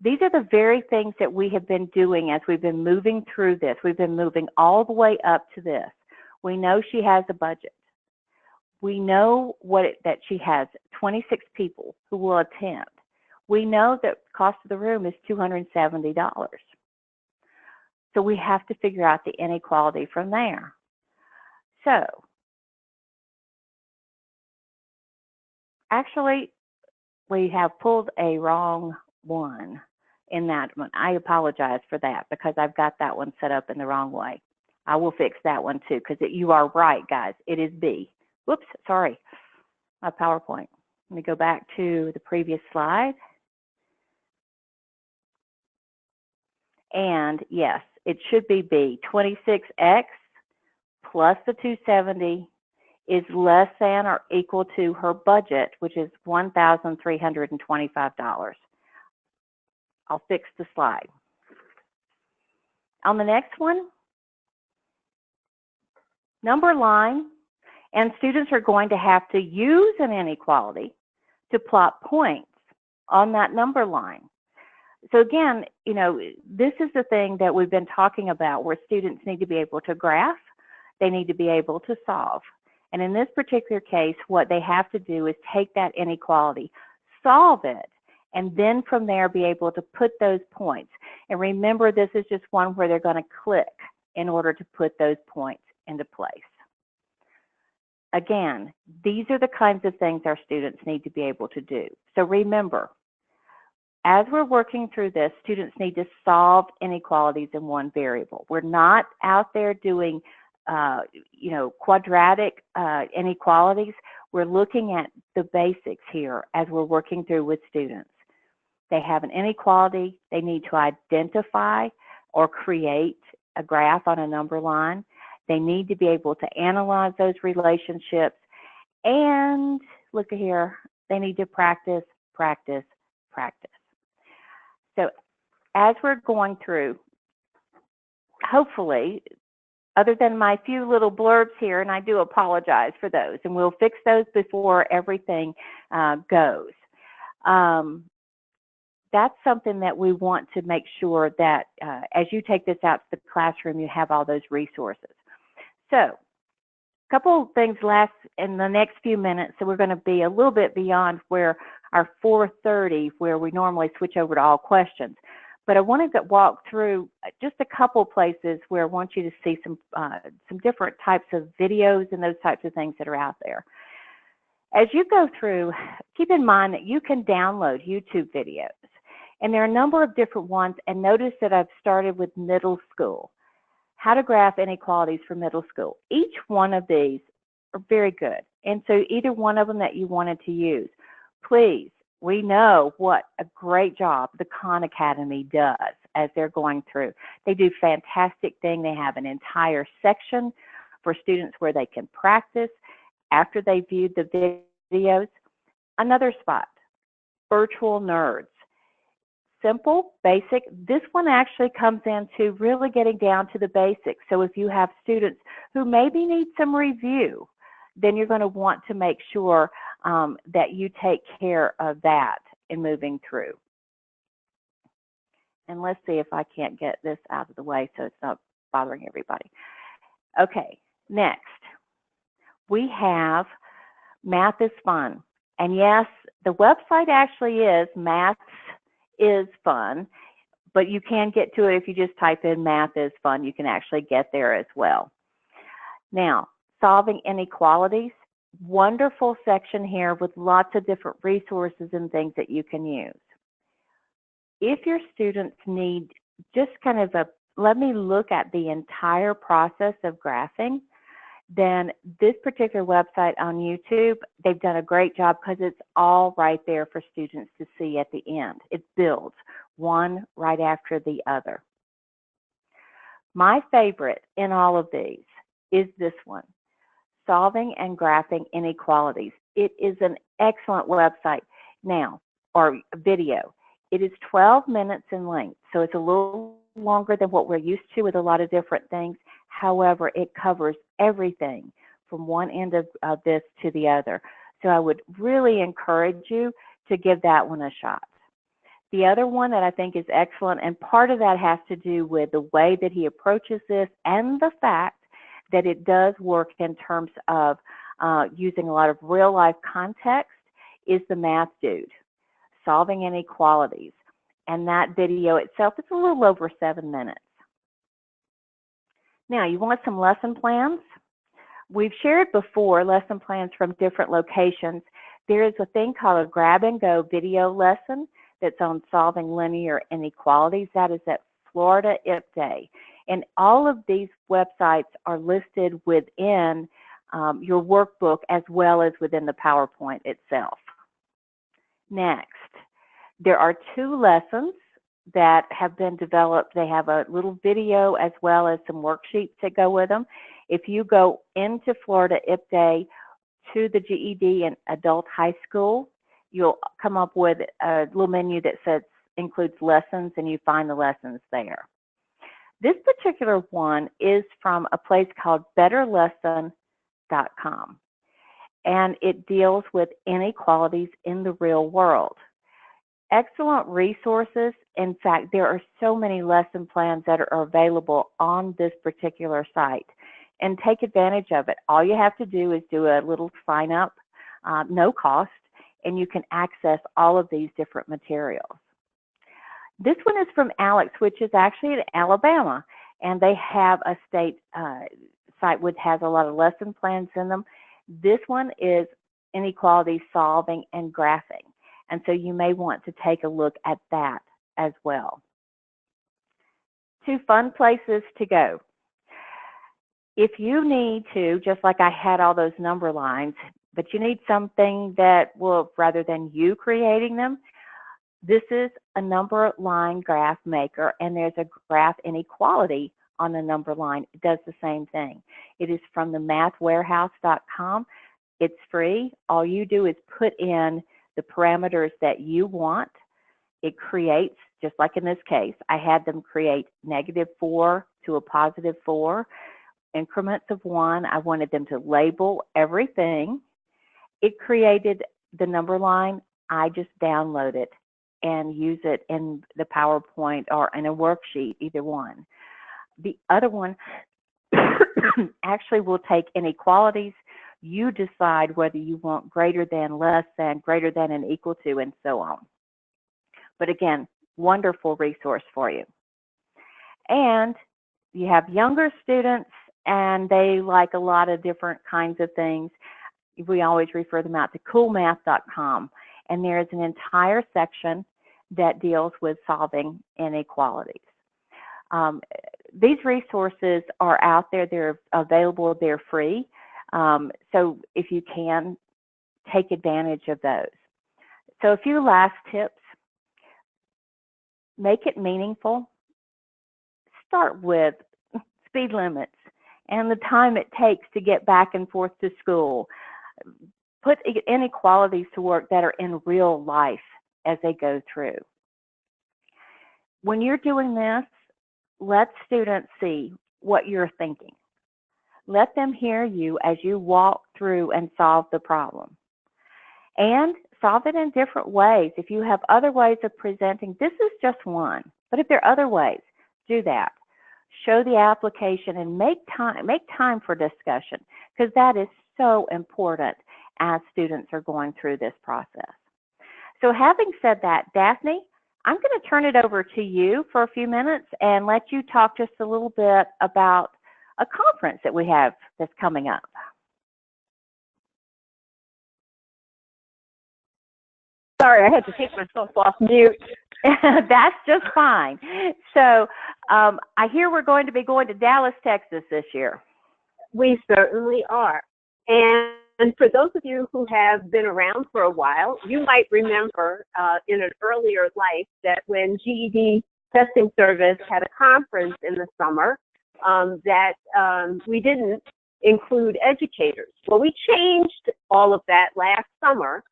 These are the very things that we have been doing as we've been moving through this. We've been moving all the way up to this. We know she has a budget. We know that she has 26 people who will attend. We know that the cost of the room is $270. So we have to figure out the inequality from there. So, actually, we have pulled a wrong one in that one. I apologize for that because I've got that one set up in the wrong way. I will fix that one too because you are right, guys. It is B. Whoops, sorry. My PowerPoint. Let me go back to the previous slide. And yes, it should be B. 26x plus the 270 is less than or equal to her budget, which is $1,325. I'll fix the slide. On the next one, number line, and students are going to have to use an inequality to plot points on that number line. So again, this is the thing that we've been talking about where students need to be able to graph, they need to be able to solve. And in this particular case, what they have to do is take that inequality, solve it, and then from there be able to put those points. And remember, this is just one where they're going to click in order to put those points into place. Again, these are the kinds of things our students need to be able to do. So remember, as we're working through this, students need to solve inequalities in one variable. We're not out there doing quadratic inequalities. We're looking at the basics here as we're working through with students. They have an inequality. They need to identify or create a graph on a number line. They need to be able to analyze those relationships. And look at here, they need to practice, practice, practice. So as we're going through, hopefully, other than my few little blurbs here, and I do apologize for those, and we'll fix those before everything goes. That's something that we want to make sure that as you take this out to the classroom, you have all those resources. So a couple of things last in the next few minutes, so we're going to be a little bit beyond where our 4:30, where we normally switch over to all questions. But I want to walk through just a couple places where I want you to see some different types of videos and those types of things that are out there. As you go through, keep in mind that you can download YouTube videos. And there are a number of different ones. And notice that I've started with middle school. How to graph inequalities for middle school. Each one of these are very good. And so either one of them that you wanted to use, please, we know what a great job the Khan Academy does as they're going through. They do fantastic thing. They have an entire section for students where they can practice after they viewed the videos. Another spot, Virtual Nerds. Simple, basic. This one actually comes into really getting down to the basics. So if you have students who maybe need some review, then you're going to want to make sure that you take care of that in moving through. And let's see if I can't get this out of the way so it's not bothering everybody. Okay, next, we have Math is Fun. And yes, the website actually is Maths is Fun, but you can get to it if you just type in Math is Fun. You can actually get there as well. Now, Solving Inequalities, wonderful section here with lots of different resources and things that you can use. If your students need just kind of let me look at the entire process of graphing, then this particular website on YouTube, they've done a great job because it's all right there for students to see at the end. It builds one right after the other. My favorite in all of these is this one, Solving and Graphing Inequalities. It is an excellent website now, or video. It is 12 minutes in length, so it's a little longer than what we're used to with a lot of different things. However, it covers everything from one end of this to the other. So I would really encourage you to give that one a shot. The other one that I think is excellent, and part of that has to do with the way that he approaches this and the fact that it does work in terms of using a lot of real life context, is the Math Dude, Solving Inequalities. And that video itself is a little over 7 minutes. Now, you want some lesson plans? We've shared before lesson plans from different locations. There is a thing called a grab and go video lesson that's on solving linear inequalities. That is at Florida IPDAY. And all of these websites are listed within your workbook as well as within the PowerPoint itself. Next, there are 2 lessons that have been developed. They have a little video as well as some worksheets that go with them. If you go into Florida IPDAY to the GED and Adult High School, you'll come up with a little menu that says includes lessons, and you find the lessons there. This particular one is from a place called betterlesson.com, and it deals with inequalities in the real world. Excellent resources. In fact, there are so many lesson plans that are available on this particular site, and take advantage of it. All you have to do is do a little sign up, no cost, and you can access all of these different materials. This one is from Alex, which is actually in Alabama, and they have a state site which has a lot of lesson plans in them. This one is Inequality Solving and Graphing, and so you may want to take a look at that as well. 2 fun places to go. If you need to, just like I had all those number lines, but you need something that will, rather than you creating them, this is a number line graph maker, and there's a graph inequality on the number line. It does the same thing. It is from the mathwarehouse.com. It's free. All you do is put in the parameters that you want. It creates, just like in this case, I had them create -4 to a +4, increments of 1. I wanted them to label everything. It created the number line. I just download it and use it in the PowerPoint or in a worksheet, either one. The other one actually will take inequalities. You decide whether you want greater than, less than, greater than, and equal to, and so on. But again, wonderful resource for you. And you have younger students, and they like a lot of different kinds of things. We always refer them out to coolmath.com, and there is an entire section that deals with solving inequalities. These resources are out there, they're available, they're free. So if you can, take advantage of those. So a few last tips. Make it meaningful. Start with speed limits and the time it takes to get back and forth to school. Put inequalities to work that are in real life as they go through. When you're doing this, let students see what you're thinking. Let them hear you as you walk through and solve the problem. And solve it in different ways. If you have other ways of presenting, this is just one. But if there are other ways, do that. Show the application and make time for discussion, because that is so important as students are going through this process. So having said that, Daphne, I'm going to turn it over to you for a few minutes and let you talk just a little bit about a conference that we have that's coming up. Sorry, I had to take myself off mute. That's just fine. So I hear we're going to be going to Dallas, Texas this year. We certainly are. And for those of you who have been around for a while, you might remember in an earlier life that when GED Testing Service had a conference in the summer, that we didn't include educators. Well, we changed all of that last summer,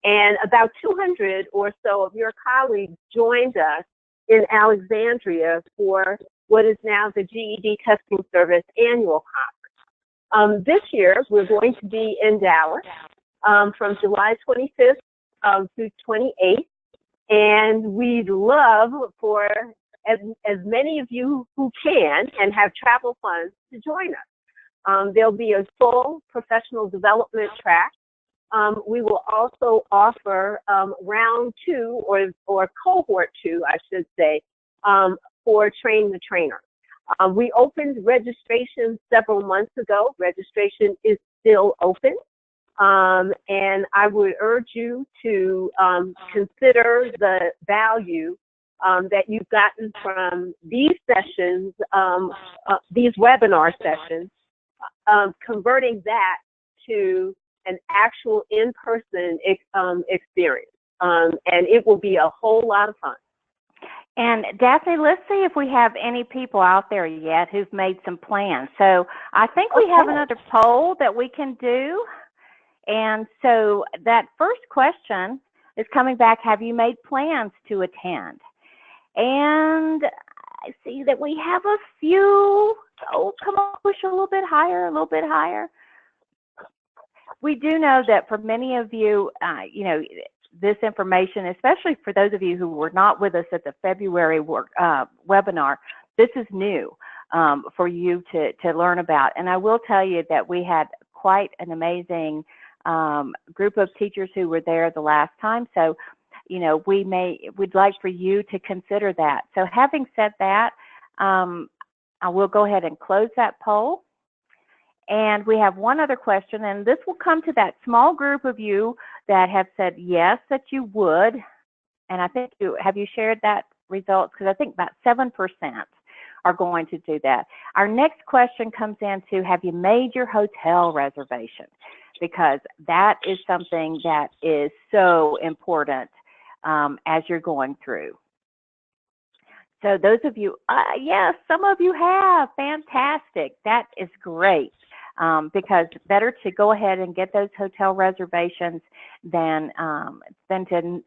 and about 200 or so of your colleagues joined us in Alexandria for what is now the GED Testing Service Annual Conference. This year, we're going to be in Dallas from July 25th through 28th, and we'd love for as many of you who can and have travel funds to join us. There'll be a full professional development track. We will also offer round 2 or cohort 2, I should say, for Train the Trainer. We opened registration several months ago. Registration is still open. And I would urge you to consider the value that you've gotten from these sessions, these webinar sessions, converting that to an actual in-person experience. And it will be a whole lot of fun. And Daphne, let's see if we have any people out there yet who've made some plans. So I think we have another poll that we can do. And so that first question is coming back, have you made plans to attend? And I see that we have a few. Oh, come on, push a little bit higher, a little bit higher. We do know that for many of you, you know, this information, especially for those of you who were not with us at the February webinar, this is new for you to learn about. And I will tell you that we had quite an amazing group of teachers who were there the last time. So, you know, we'd like for you to consider that. So having said that, I will go ahead and close that poll. And we have one other question, and this will come to that small group of you that have said yes, that you would. And I think have you shared that results? Because I think about 7% are going to do that. Our next question comes into, have you made your hotel reservation? Because that is something that is so important as you're going through. So those of you, yes, some of you have. Fantastic. That is great. Because better to go ahead and get those hotel reservations than to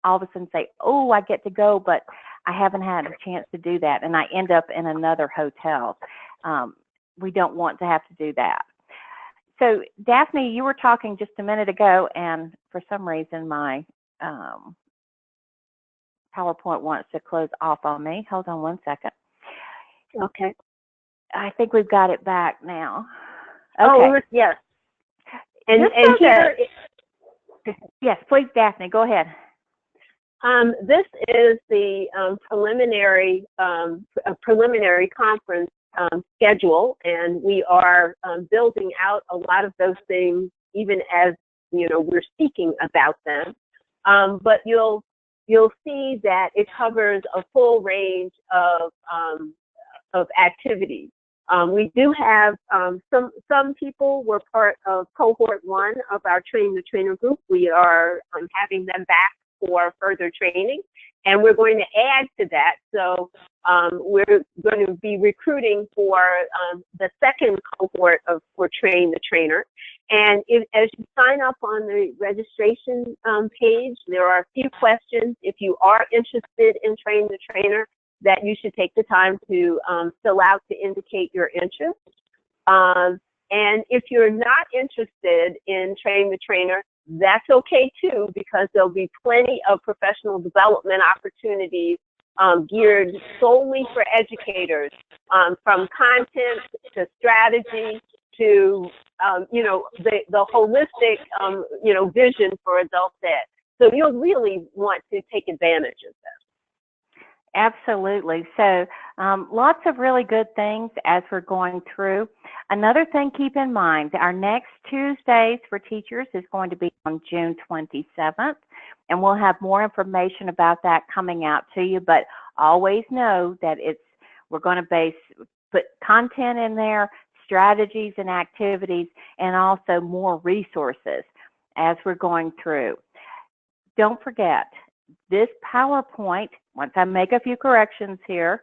all of a sudden say, oh, I get to go, but I haven't had a chance to do that, and I end up in another hotel. We don't want to have to do that. So, Daphne, you were talking just a minute ago, and for some reason my PowerPoint wants to close off on me. Hold on one second. Okay. I think we've got it back now. Okay. Oh, yes. And here, yes, please, Daphne, go ahead. This is the preliminary conference schedule, and we are building out a lot of those things, even as we're speaking about them. But you'll see that it covers a full range of activities. We do have some people were part of cohort 1 of our Train the Trainer group. We are having them back for further training, and we're going to add to that. So we're going to be recruiting for the second cohort for Train the Trainer. And as you sign up on the registration page, there are a few questions. If you are interested in Train the Trainer, that you should take the time to fill out to indicate your interest. And if you're not interested in Train the Trainer, that's okay too, because there'll be plenty of professional development opportunities geared solely for educators, from content to strategy to the holistic vision for adult ed. So you'll really want to take advantage of this. Absolutely. So lots of really good things as we're going through. Another thing, keep in mind, our next Tuesdays for teachers is going to be on June 27th, and we'll have more information about that coming out to you, but always know that we're going to put content in there, strategies and activities, and also more resources as we're going through. Don't forget, this PowerPoint, once I make a few corrections here,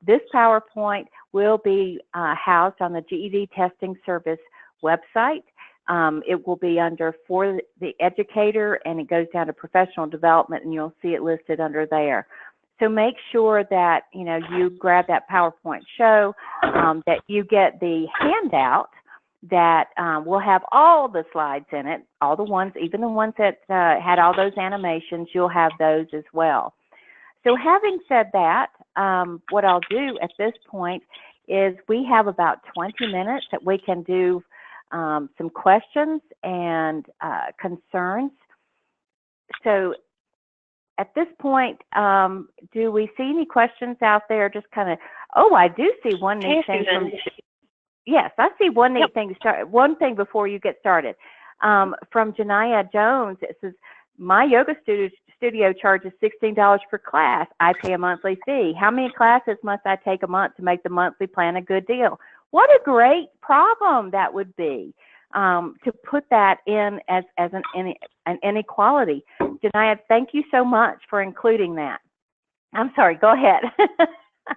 this PowerPoint will be housed on the GED Testing Service website. It will be under For the Educator, and it goes down to Professional Development, and you'll see it listed under there. So make sure that you grab that PowerPoint show, that you get the handout that will have all the slides in it, all the ones, even the ones that had all those animations, you'll have those as well. So having said that, what I'll do at this point is we have about 20 minutes that we can do some questions and concerns. So at this point, do we see any questions out there? Just kind of, I do see one neat thing from, yes, I see one neat thing to start. One thing before you get started. From Janaya Jones, it says, my yoga studio charges $16 per class. I pay a monthly fee. How many classes must I take a month to make the monthly plan a good deal? What a great problem that would be, to put that in as an inequality. Janaya, thank you so much for including that. I'm sorry, go ahead.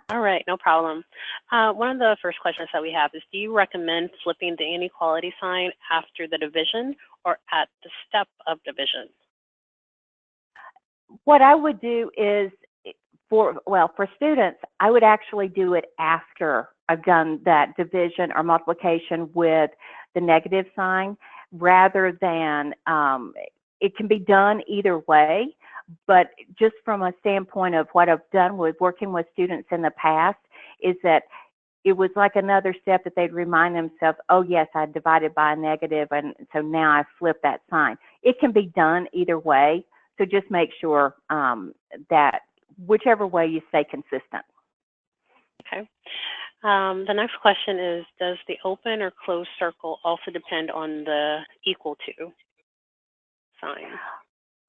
All right, no problem. One of the first questions that we have is, do you recommend flipping the inequality sign after the division or at the step of division? What I would do is, for students, I would actually do it after I've done that division or multiplication with the negative sign, rather than, it can be done either way. But just from a standpoint of what I've done with working with students in the past, is that it was like another step that they'd remind themselves, oh yes, I divided by a negative, and so now I flip that sign. It can be done either way, so just make sure that whichever way you stay consistent. Okay. The next question is, does the open or closed circle also depend on the equal to sign?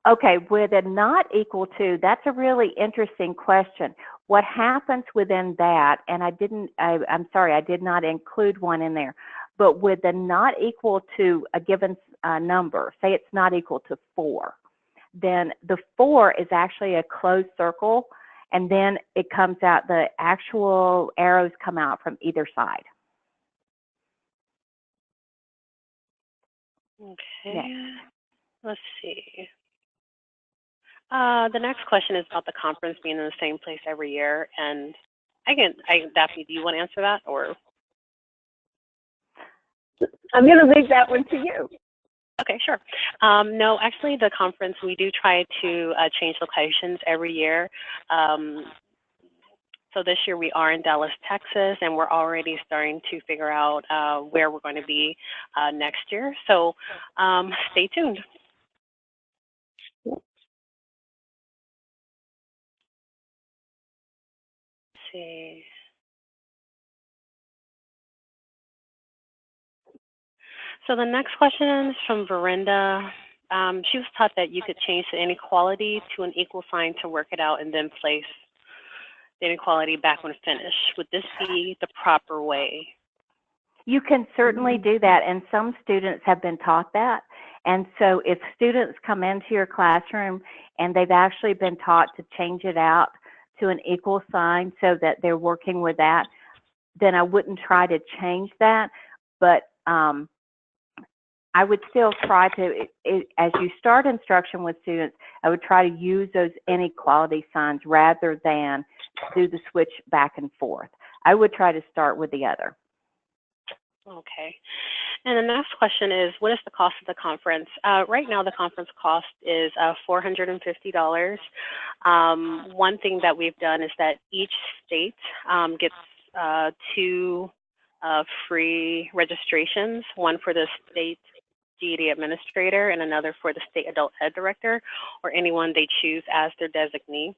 Okay, with a not equal to, that's a really interesting question. What happens within that, and I'm sorry, I did not include one in there, but with the not equal to a given number, say it's not equal to 4, then the 4 is actually a closed circle, and then it comes out, the actual arrows come out from either side. Okay, Next. Let's see. The next question is about the conference being in the same place every year, and Daphne, do you want to answer that, or? I'm going to leave that one to you. Okay, sure. No, actually, the conference, we do try to change locations every year. So this year we are in Dallas, Texas, and we're already starting to figure out where we're going to be next year. So stay tuned. see. So the next question is from Verinda. She was taught that you could change the inequality to an equal sign to work it out and then place the inequality back when finished. Would this be the proper way? You can certainly do that, and some students have been taught that. And so if students come into your classroom and they've actually been taught to change it out to an equal sign so that they're working with that, then I wouldn't try to change that. But I would still try to, as you start instruction with students, I would try to use those inequality signs rather than do the switch back and forth. I would try to start with the other. Okay. And the next question is, what is the cost of the conference? Right now, the conference cost is $450. One thing that we've done is that each state gets 2 free registrations, one for the state GED administrator and another for the state adult ed director, or anyone they choose as their designee,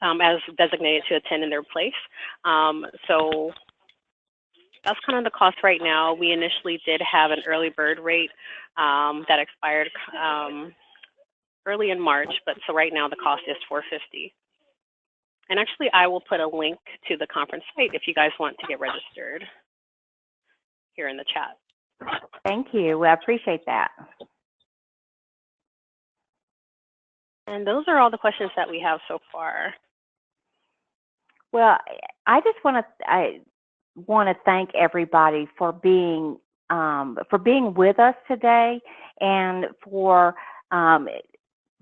as designated to attend in their place. So that's kind of the cost right now. We initially did have an early bird rate that expired early in March, but so right now the cost is $450. And actually, I will put a link to the conference site if you guys want to get registered here in the chat. Thank you. I appreciate that. And those are all the questions that we have so far. Well, I just want to thank everybody for being with us today and for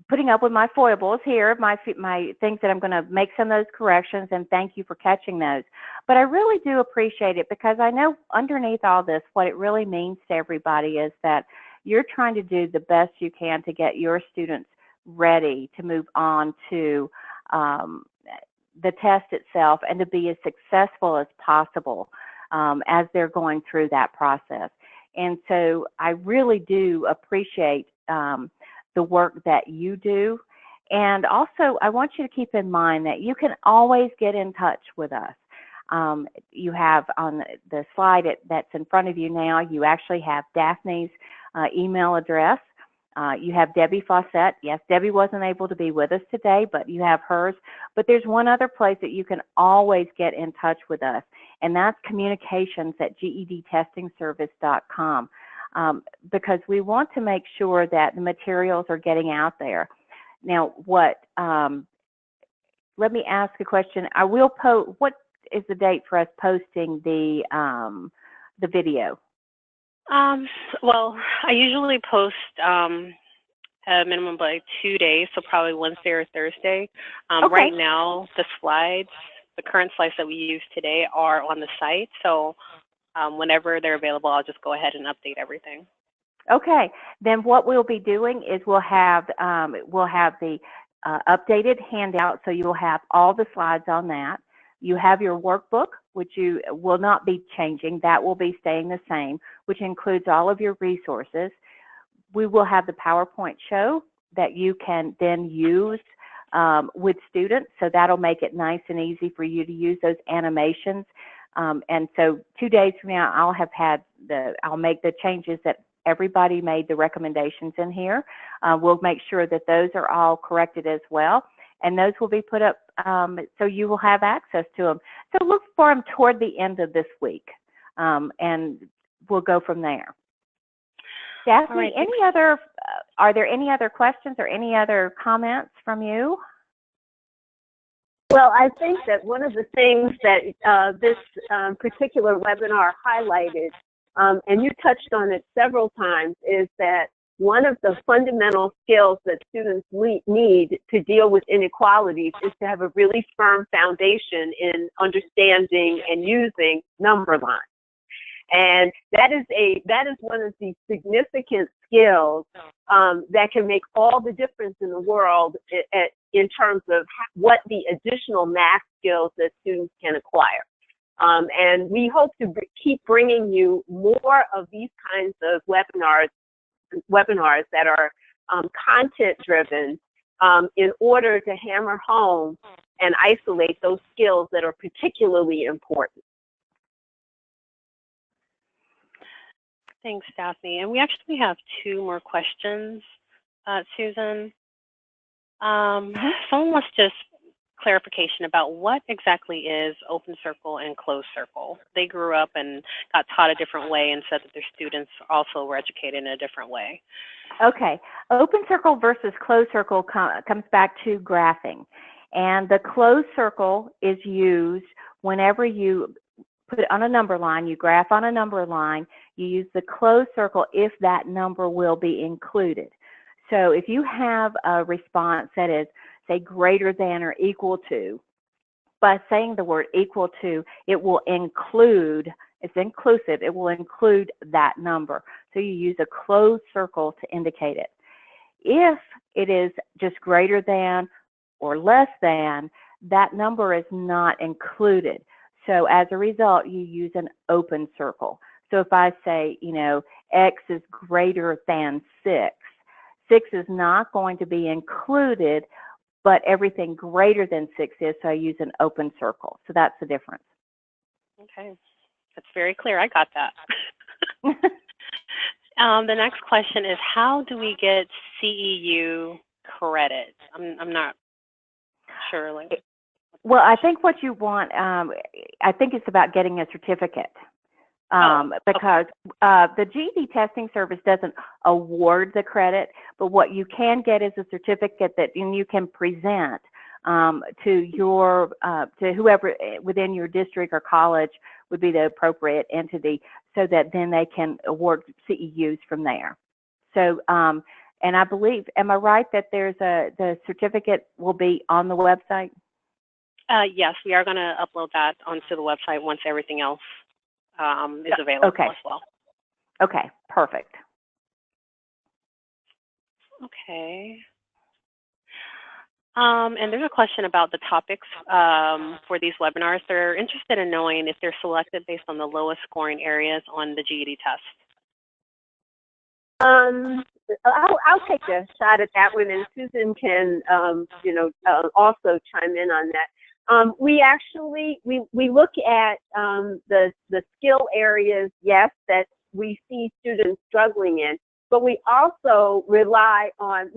putting up with my foibles here, my things that I'm going to make some of those corrections, and thank you for catching those. But I really do appreciate it because I know underneath all this, what it really means to everybody is that you're trying to do the best you can to get your students ready to move on to the test itself and to be as successful as possible as they're going through that process. And so I really do appreciate the work that you do. And also, I want you to keep in mind that you can always get in touch with us. You have on the slide that's in front of you now, you actually have Daphne's email address. You have Debbie Fawcett. Yes, Debbie wasn't able to be with us today, but you have hers. But there's one other place that you can always get in touch with us, and that's communications@gedtestingservice.com. Because we want to make sure that the materials are getting out there. Now, let me ask a question. I will post. What is the date for us posting the video? Well, I usually post a minimum of like 2 days, so probably Wednesday or Thursday. Okay. Right now, the current slides that we use today are on the site, so whenever they're available, I'll just go ahead and update everything. Okay, then what we'll be doing is we'll have the updated handout, so you'll have all the slides on that. You have your workbook, which you will not be changing. That will be staying the same, which includes all of your resources. We will have the PowerPoint show that you can then use with students, so that'll make it nice and easy for you to use those animations. And so 2 days from now, I'll make the changes that everybody made the recommendations in here. We'll make sure that those are all corrected as well. And those will be put up so you will have access to them. So look for them toward the end of this week. And we'll go from there. Daphne, right, are there any other questions or any other comments from you? Well, I think that one of the things that this particular webinar highlighted, and you touched on it several times, is that one of the fundamental skills that students need to deal with inequalities is to have a really firm foundation in understanding and using number lines. And that is one of the significant skills that can make all the difference in the world in terms of what the additional math skills that students can acquire. And we hope to keep bringing you more of these kinds of webinars that are content driven in order to hammer home and isolate those skills that are particularly important. Thanks, Daphne. And we actually have 2 more questions, Susan. Someone wants just clarification about what exactly is open circle and closed circle. They grew up and got taught a different way and said that their students also were educated in a different way. Okay, open circle versus closed circle comes back to graphing. And the closed circle is used whenever you put it on a number line, you graph on a number line, you use the closed circle if that number will be included. So if you have a response that is, say, greater than or equal to, by saying the word equal to, it will include, it's inclusive, it will include that number. So you use a closed circle to indicate it. If it is just greater than or less than, that number is not included. So as a result, you use an open circle. So if I say, you know, X is greater than 6, 6 is not going to be included, but everything greater than 6 is, so I use an open circle. So that's the difference. Okay, that's very clear. I got that. The next question is, how do we get CEU credit? I'm not sure. Well, I think what you want, I think it's about getting a certificate. Because the GED testing service doesn't award the credit, but what you can get is a certificate that you can present to whoever within your district or college would be the appropriate entity, so that then they can award CEUs from there. So, and I believe, am I right that there's the certificate will be on the website? Yes, we are going to upload that onto the website once everything else is available as well. Okay, perfect. Okay. And there's a question about the topics for these webinars. They're interested in knowing if they're selected based on the lowest scoring areas on the GED test. I'll take a shot at that one, and Susan can, also chime in on that. We actually, we look at the skill areas, yes, that we see students struggling in, but we also rely on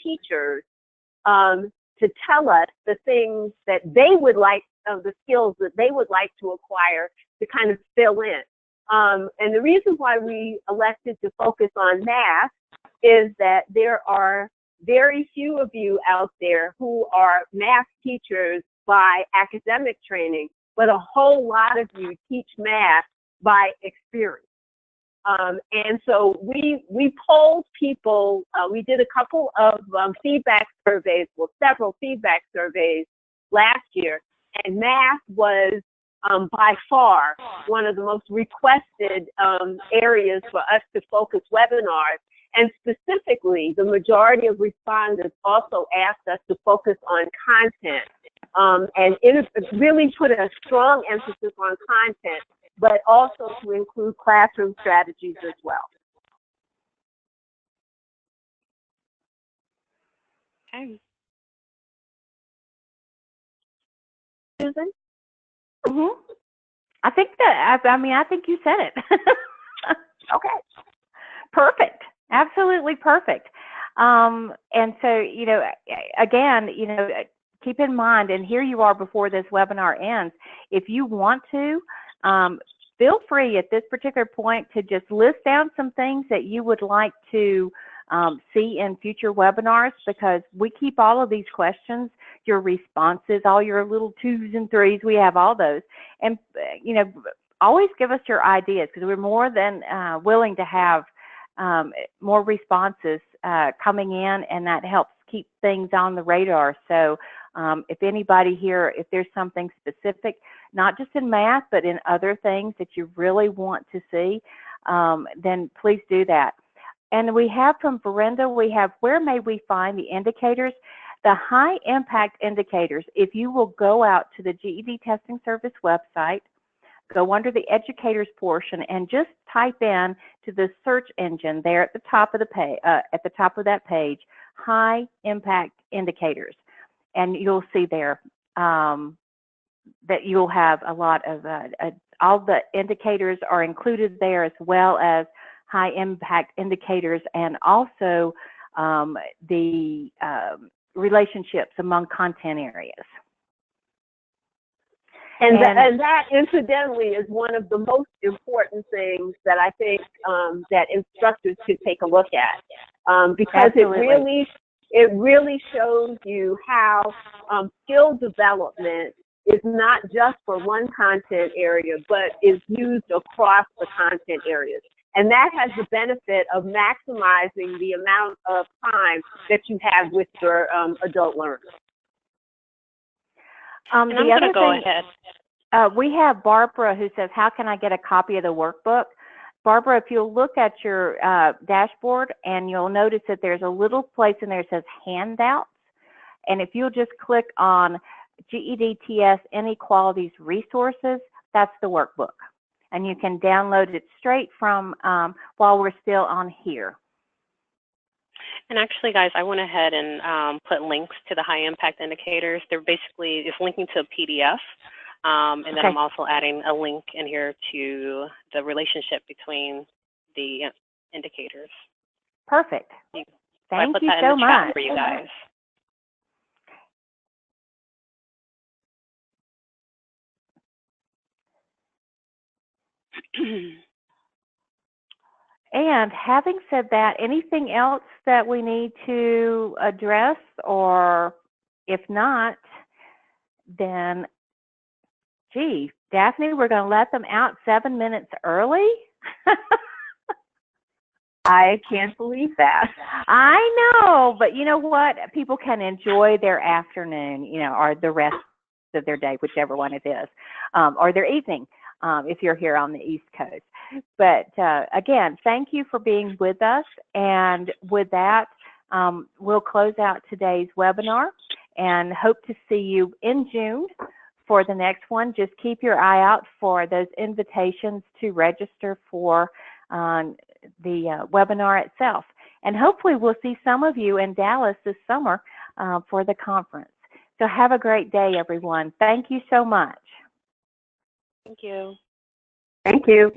teachers to tell us the things that they would like, the skills that they would like to acquire to kind of fill in. And the reason why we elected to focus on math is that there are very few of you out there who are math teachers by academic training, but a whole lot of you teach math by experience. And so we polled people, we did a couple of feedback surveys, well, several feedback surveys last year, and math was by far one of the most requested areas for us to focus webinars. And specifically, the majority of respondents also asked us to focus on content. And it really put a strong emphasis on content, but also to include classroom strategies as well. Okay. Susan? Mm-hmm. I think that, I think you said it. Okay. Perfect. Absolutely perfect. And so, again, keep in mind, and here you are before this webinar ends, if you want to, feel free at this particular point to just list down some things that you would like to see in future webinars, because we keep all of these questions, your responses, all your little 2s and 3s, we have all those. And, always give us your ideas, because we're more than willing to have more responses coming in, and that helps keep things on the radar. So if anybody here, if there's something specific, not just in math, but in other things that you really want to see, then please do that. And we have from Verenda, we have, where may we find the indicators? The high impact indicators, if you will go out to the GED Testing Service website, go under the educators portion and just type in to the search engine there at the top of the page, at the top of that page, high impact indicators. And you'll see there that you'll have a lot of, all the indicators are included there, as well as high impact indicators, and also the relationships among content areas. And that, incidentally, is one of the most important things that I think that instructors should take a look at, because it really shows you how skill development is not just for one content area, but is used across the content areas. And that has the benefit of maximizing the amount of time that you have with your adult learners. And I'm going to go ahead. We have Barbara who says, how can I get a copy of the workbook? Barbara, if you'll look at your dashboard, and you'll notice that there's a little place in there that says handouts. And if you'll just click on GEDTS Inequalities Resources, that's the workbook. And you can download it straight from while we're still on here. And actually, guys, I went ahead and put links to the high impact indicators. They're basically, it's linking to a PDF. And then I'm also adding a link in here to the relationship between the indicators. Perfect. Thank you so much. I put that in the chat for you guys. And having said that, anything else that we need to address? Or if not, then, gee, Daphne, we're going to let them out 7 minutes early? I can't believe that. I know, but you know what? People can enjoy their afternoon, you know, or the rest of their day, whichever one it is, or their evening, if you're here on the East Coast. But again, thank you for being with us. And with that, we'll close out today's webinar and hope to see you in June for the next one. Just keep your eye out for those invitations to register for the webinar itself. And hopefully we'll see some of you in Dallas this summer for the conference. So have a great day, everyone. Thank you so much. Thank you. Thank you.